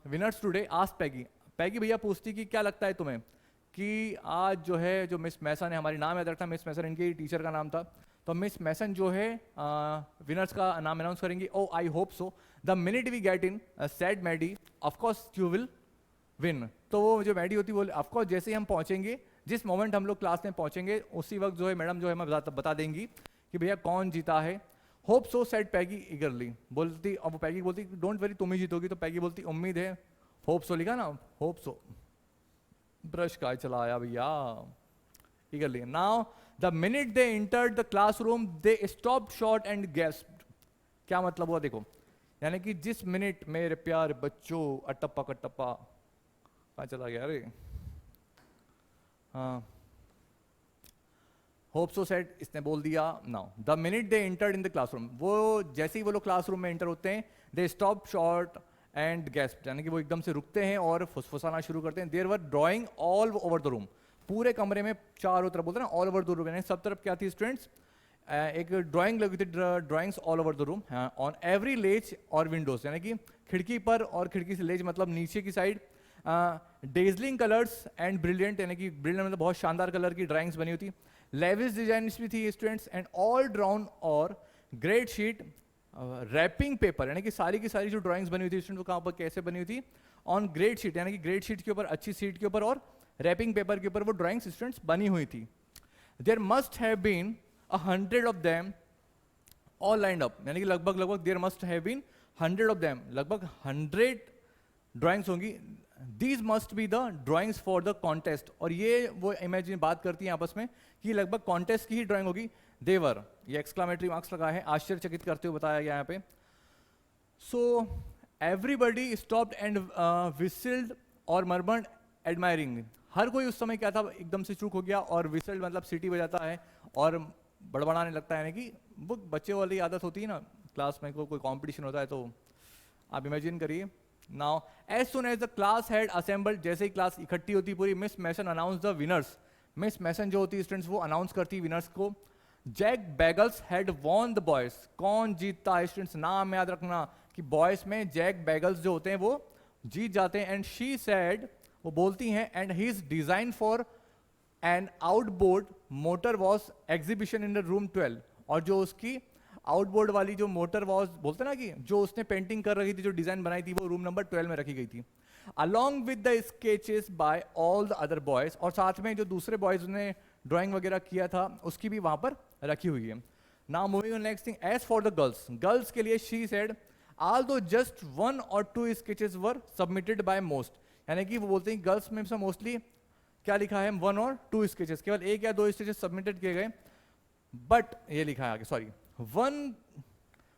winners today, asked Peggy. Peggy भैया पूछती कि क्या लगता है तुम्हें कि आज जो है जो मिस मैसन है, हमारी नाम याद रखना, मिस मैसन इनकी टीचर का नाम था, तो मिस मैसन जो है विनर्स का नाम अनाउंस करेंगी. Oh I hope so the minute we get in said Maddie of course you will win. तो वो जो मैडी होती है वो ऑफकोर्स जैसे ही हम पहुंचेंगे, जिस मोमेंट हम लोग क्लास में पहुंचेंगे उसी वक्त जो है मैडम जो है हमें बता देंगी कि भैया कौन जीता है. होप सो सेड पैगी ईगरली. बोलती, अब वो पैगी बोलती डोंट वरी तुम ही जीतोगी, तो पैगी बोलती उम्मीद है. होप सो लिखा ना, होप सो. ब्रश का चला आया भैया. Eagerly. Now the minute they entered the classroom they stopped short and gasped. क्या मतलब हुआ देखो, यानी कि जिस मिनट मेरे प्यार बच्चों, अटप्पा कटप्पा कहाँ चला गया अरे, हाँ, होप सो सेट इसने बोल दिया. Now the minute they entered in the classroom, वो जैसे ही वो लोग क्लासरूम में एंटर होते हैं, they stop short and gasp, यानी कि वो एकदम से रुकते हैं और फुसफुसाना शुरू करते हैं. There were drawing all over the room. पूरे कमरे में चारों तरफ, बोलते हैं ना ऑल ओवर द रूम, यानी सब तरफ क्या थी स्टूडेंट्स, एक ड्राइंग लगी थी, drawings all over the room on every ledge और विंडोज, यानी कि खिड़की पर और खिड़की से लेज मतलब नीचे की side. Dazzling colours and brilliant, यानी कि ब्रिलियंट मतलब बहुत शानदार कलर की ड्राइंग्स बनी होती. लेविस डिजाइन भी थी स्टूडेंट्स, एंड ऑल ड्राउन और ग्रेट शीट रैपिंग पेपर, यानी कि सारी की सारी जो ड्राइंग्स बनी हुई थी स्टूडेंट, कहाँ पर कैसे बनी हुई थी, ऑन ग्रेट शीट, यानी कि ग्रेट शीट के ऊपर, अच्छी शीट के ऊपर और रैपिंग पेपर के ऊपर वो ड्राइंग्स स्टूडेंट्स बनी हुई थी. There must have been 100 of them all lined up, यानी कि लगभग there must have been 100 of them, लगभग 100 ड्राइंग्स होंगी. These must be the drawings for the contest, और ये वो इमेजिन बात करती हैं आपस में कि लगभग कॉन्टेस्ट की ही ड्राइंग होगी. देवर, ये एक्सक्लामेटरी मार्क्स लगा है, आश्चर्यचकित करते हुए बताया गया यहाँ पे. सो एवरीबडी स्टॉप्ड एंड विसिल्ड और मर्मर्ड एडमायरिंग. हर कोई उस समय क्या था, एकदम से चूक हो गया, और विसिल्ड मतलब सीटी बजाता है और बड़बड़ाने लगता है, यानी कि वो बच्चे वाली आदत होती है ना, क्लास में कोई कॉम्पिटिशन होता है तो आप इमेजिन करिए. Now as soon as the class had assembled, जैसे ही क्लास इकट्ठी होती पूरी, Miss Mason announce the winners. Miss Mason जो होती है स्टूडेंट्स वो अनाउंस करती है विनर्स को. Jack Beggles had won the boys. कौन जीतता है स्टूडेंट्स, नाम याद रखना कि बॉयज में जैक बैगल्स जो होते हैं वो जीत जाते हैं. एंड शी सेड, वो बोलती हैं, and he is design for an outboard motor was exhibition in the room 12. और जो उसकी आउटबोर्ड वाली जो मोटर वॉज बोलते ना, कि जो उसने पेंटिंग कर रही थी, जो डिजाइन बनाई थी, वो रूम नंबर 12 में रखी गई थी. Along with the sketches by all the other boys, और साथ में जो दूसरे बॉयज ने ड्राइंग वगैरह किया था उसकी भी वहां पर रखी हुई है. Now moving on next thing, as for the girls, girls के लिए she said although just 1 or 2 sketches were submitted by most, यानी कि वो बोलते हैं गर्ल्स में से मोस्टली क्या लिखा है, 1 और 2 स्केचेस, केवल 1 या 2 स्केचेस सबमिटेड किए गए. बट ये लिखा है आगे, sorry,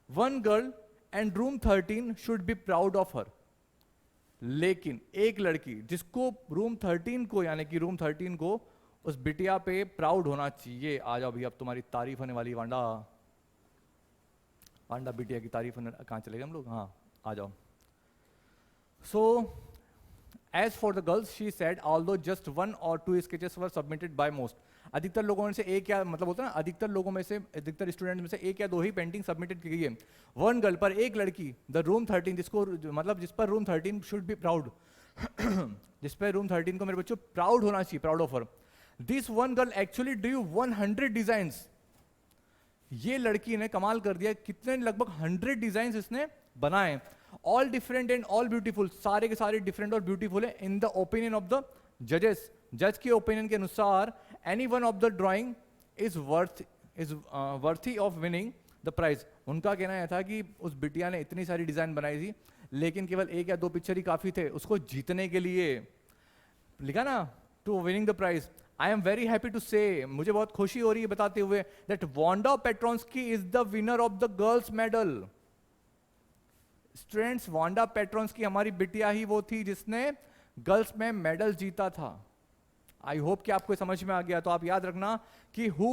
one girl and room 13 should be proud of her. लेकिन एक लड़की जिसको रूम 13 को, यानी कि रूम 13 को उस बिटिया पे प्राउड होना चाहिए. आ जाओ भैया, अब तुम्हारी तारीफ होने वाली. वांडा वांडा बिटिया की तारीफ होने, कहाँ चले गए हम लोग, हाँ आ जाओ. So as for the girls she said although just 1 or 2 sketches were submitted by most. अधिकतर लोगों में से एक या मतलब होता है ना, अधिकतर लोगों में से, अधिकतर स्टूडेंट में से 1 या 2 ही पेंटिंग सबमिटेड की गई है. 1 गर्ल, पर एक लड़की, द रूम 13, जिसको मतलब जिस पर रूम 13 शुड बी प्राउड, जिस पर रूम 13 को मेरे बच्चों प्राउड होना चाहिए, proud of her. This 1 girl actually do 100 designs. ये लड़की ने कमाल कर दिया, कितने, लगभग 100 डिजाइन्स इसने बनाए. All different and all beautiful, सारे के सारे डिफरेंट और ब्यूटीफुल है. In the opinion of the जजेस, जज के ओपिनियन के अनुसार, any one of the drawing is worthy of winning the prize. उनका कहना यह था कि उस बिटिया ने इतनी सारी डिजाइन बनाई थी, लेकिन केवल 1 या 2 पिक्चर ही काफी थे उसको जीतने के लिए. लिखा ना, to winning the prize. I am very happy to say, मुझे बहुत खुशी हो रही है बताते हुए, that Wanda Petronski is the winner of the girls medal. Students, Wanda Petronski हमारी बिटिया ही वो थी जिसने गर्ल्स में मेडल जीता था. आई होप कि आपको समझ में आ गया. तो आप याद रखना कि who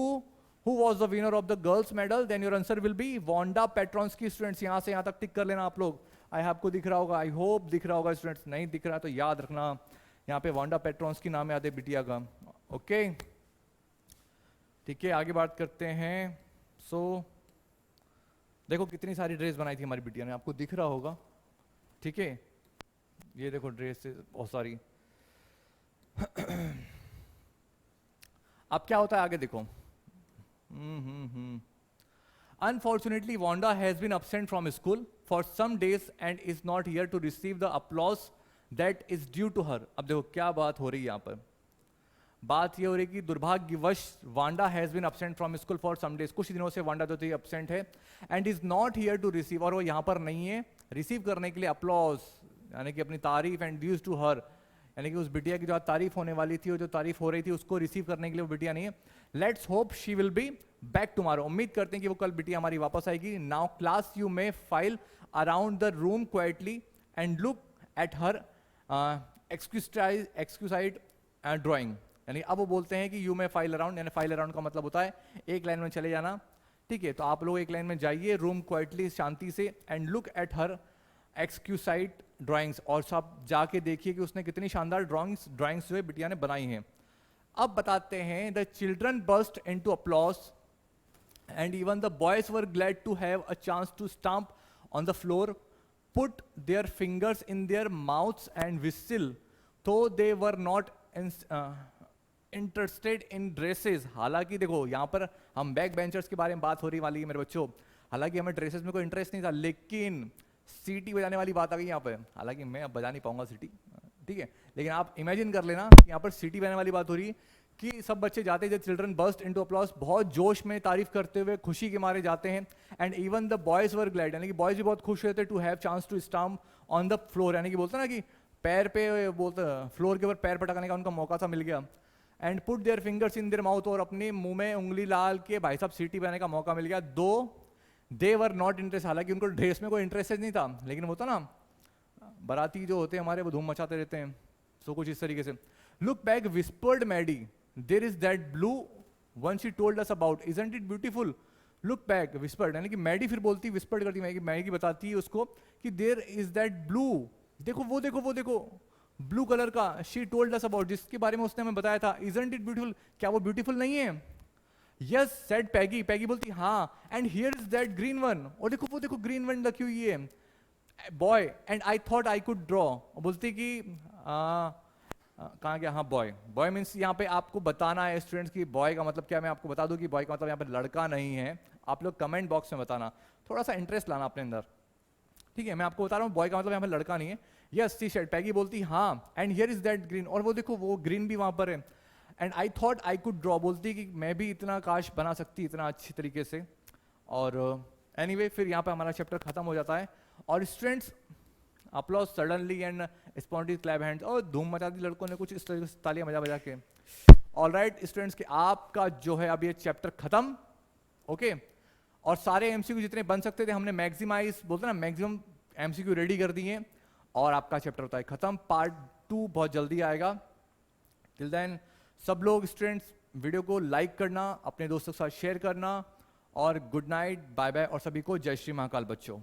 was the winner of the girls medal, then your answer will be Wanda Petronski. Students यहां से यहां तक टिक कर लेना आप लोग. आई आपको दिख रहा होगा, आई होप दिख रहा होगा. स्टूडेंट्स नहीं दिख रहा तो याद रखना, यहाँ पे वांडा पेट्रोन्स्की नाम याद है बिटिया का. ओके ठीक है, आगे बात करते हैं. सो देखो कितनी सारी ड्रेस बनाई थी हमारी बिटिया ने, आपको दिख रहा होगा. ठीक है, ये देखो ड्रेस बहुत सारी. अब क्या होता है आगे देखो। Unfortunately, Wanda has been absent from school for some days and is not here to receive the applause that is due to her. अब देखो क्या बात हो रही है यहाँ पर। बात ये हो रही है कि दुर्भाग्यवश Wanda has been absent from school for some days, कुछ दिनों से वांडा जो थी absent है, and is not here to receive, और वो यहाँ पर नहीं है रिसीव करने के लिए अप्लॉज, यानी कि अपनी तारीफ, एंड ड्यूज टू हर, यानी कि उस बिटिया की जो तारीफ होने वाली थी, और जो तारीफ हो रही थी उसको रिसीव करने के लिए वो बिटिया नहीं है। Let's hope she will be back tomorrow, उम्मीद करते हैं कि वो कल बिटिया हमारी वापस आएगी। Now class you may file around the room quietly and look at her exquisite drawing, यानी अब वो बोलते हैं कि यू मे फाइल अराउंड, यानी फाइल अराउंड का मतलब होता है एक लाइन में चले जाना, ठीक है। तो आप लोग एक लाइन में जाइए रूम क्वाइटली, शांति से, and look at her exquisite drawings, और सब जाके देखिए कि उसने कितनी शानदार ड्राइंग्स जो है बिटिया ने बनाई हैं। अब बताते हैं the children burst into applause and even the boys were glad to have a chance to stump on the floor, put their fingers in their mouths and whistle, तो they were not interested in dresses. हालांकि देखो यहाँ पर हम back benchers के बारे में बात हो रही वाली है मेरे बच्चों, हालांकि हमें ड्रेसेस में कोई इंटरेस्ट नहीं था, लेकिन सीटी बजाने वाली बात आ गई यहाँ पे। हालांकि मैं अब बजा नहीं पाऊंगा सीटी, ठीक है, लेकिन आप इमेजिन कर लेना यहाँ पर सीटी बजाने वाली बात हो रही है कि सब बच्चे जाते हैं, चिल्ड्रन बर्स्ट इनटू अपलॉज, बहुत जोश में तारीफ करते हुए खुशी के मारे जाते हैं, and even the boys were glad, यानी कि बॉयज भी बहुत खुश होते to have chance to stump on the floor, यानी कि बोलते ना कि पैर पे बोलते फ्लोर के ऊपर पैर पटकने का उनका मौका सा मिल गया, and put their fingers in their mouth, और अपने मुंह में उंगली डाल के भाई साहब सीटी बजाने का मौका मिल गया। दो दे वर नॉट इंटरेस्ट, हालांकि उनको ड्रेस में कोई इंटरेस्ट नहीं था, लेकिन वो तो ना बाराती जो होते हैं हमारे वो धूम मचाते रहते हैं, सो कुछ इस तरीके से। Look back whispered Maddie, there is that blue one she told us about, isn't it beautiful. Look back whispered, यानी कि मैडी फिर बोलती, विस्पर्ड करती मैगी बताती है उसको कि देयर इज दैट ब्लू, देखो वो देखो वो देखो ब्लू कलर का, शी टोल्ड अस अबाउट, जिसके बारे में उसने हमें बताया था, इजंट इट ब्यूटीफुल, क्या वो ब्यूटीफुल नहीं है? यस सेड पैगी, पैगी बोलती हाँ, and here is that green one, और देखो वो देखो ग्रीन वन लगी हुई है, boy and I thought I could draw, बोलती कि कहाँ गया, हाँ बॉय, बॉय मीन्स यहाँ पे आपको बताना है स्टूडेंट्स की बॉय का मतलब क्या, मैं आपको बता दूं कि बॉय का मतलब यहाँ पे लड़का नहीं है, आप लोग कमेंट बॉक्स में बताना, थोड़ा सा इंटरेस्ट लाना अपने अंदर, ठीक है। मैं आपको बता रहा हूँ बॉय का मतलब यहाँ पे लड़का नहीं है। यस सी शेड, पैगी बोलती हाँ, and here is that green, और वो देखो वो ग्रीन भी वहाँ पर है, and I thought I could draw, बोलती कि मैं भी इतना काश बना सकती इतना अच्छी तरीके से। और एनीवे फिर यहाँ पे हमारा चैप्टर खत्म हो जाता है, और students applause suddenly and spontaneous clap hands, और धूम मचा दी लड़कों ने कुछ इस तरीके से तालियां बजा के। ऑलराइट स्टूडेंट्स कि आपका जो है अब ये चैप्टर खत्म, ओके, और सारे एमसीक्यू जितने बन सकते थे हमने मैक्सिमाइज बोलते ना मैक्सिमम एमसीक्यू रेडी कर दिए, और आपका चैप्टर होता है खत्म। पार्ट 2 बहुत जल्दी आएगा। टिल देन सब लोग स्टूडेंट्स वीडियो को लाइक करना, अपने दोस्तों के साथ शेयर करना, और गुड नाइट, बाय बाय, और सभी को जय श्री महाकाल बच्चों।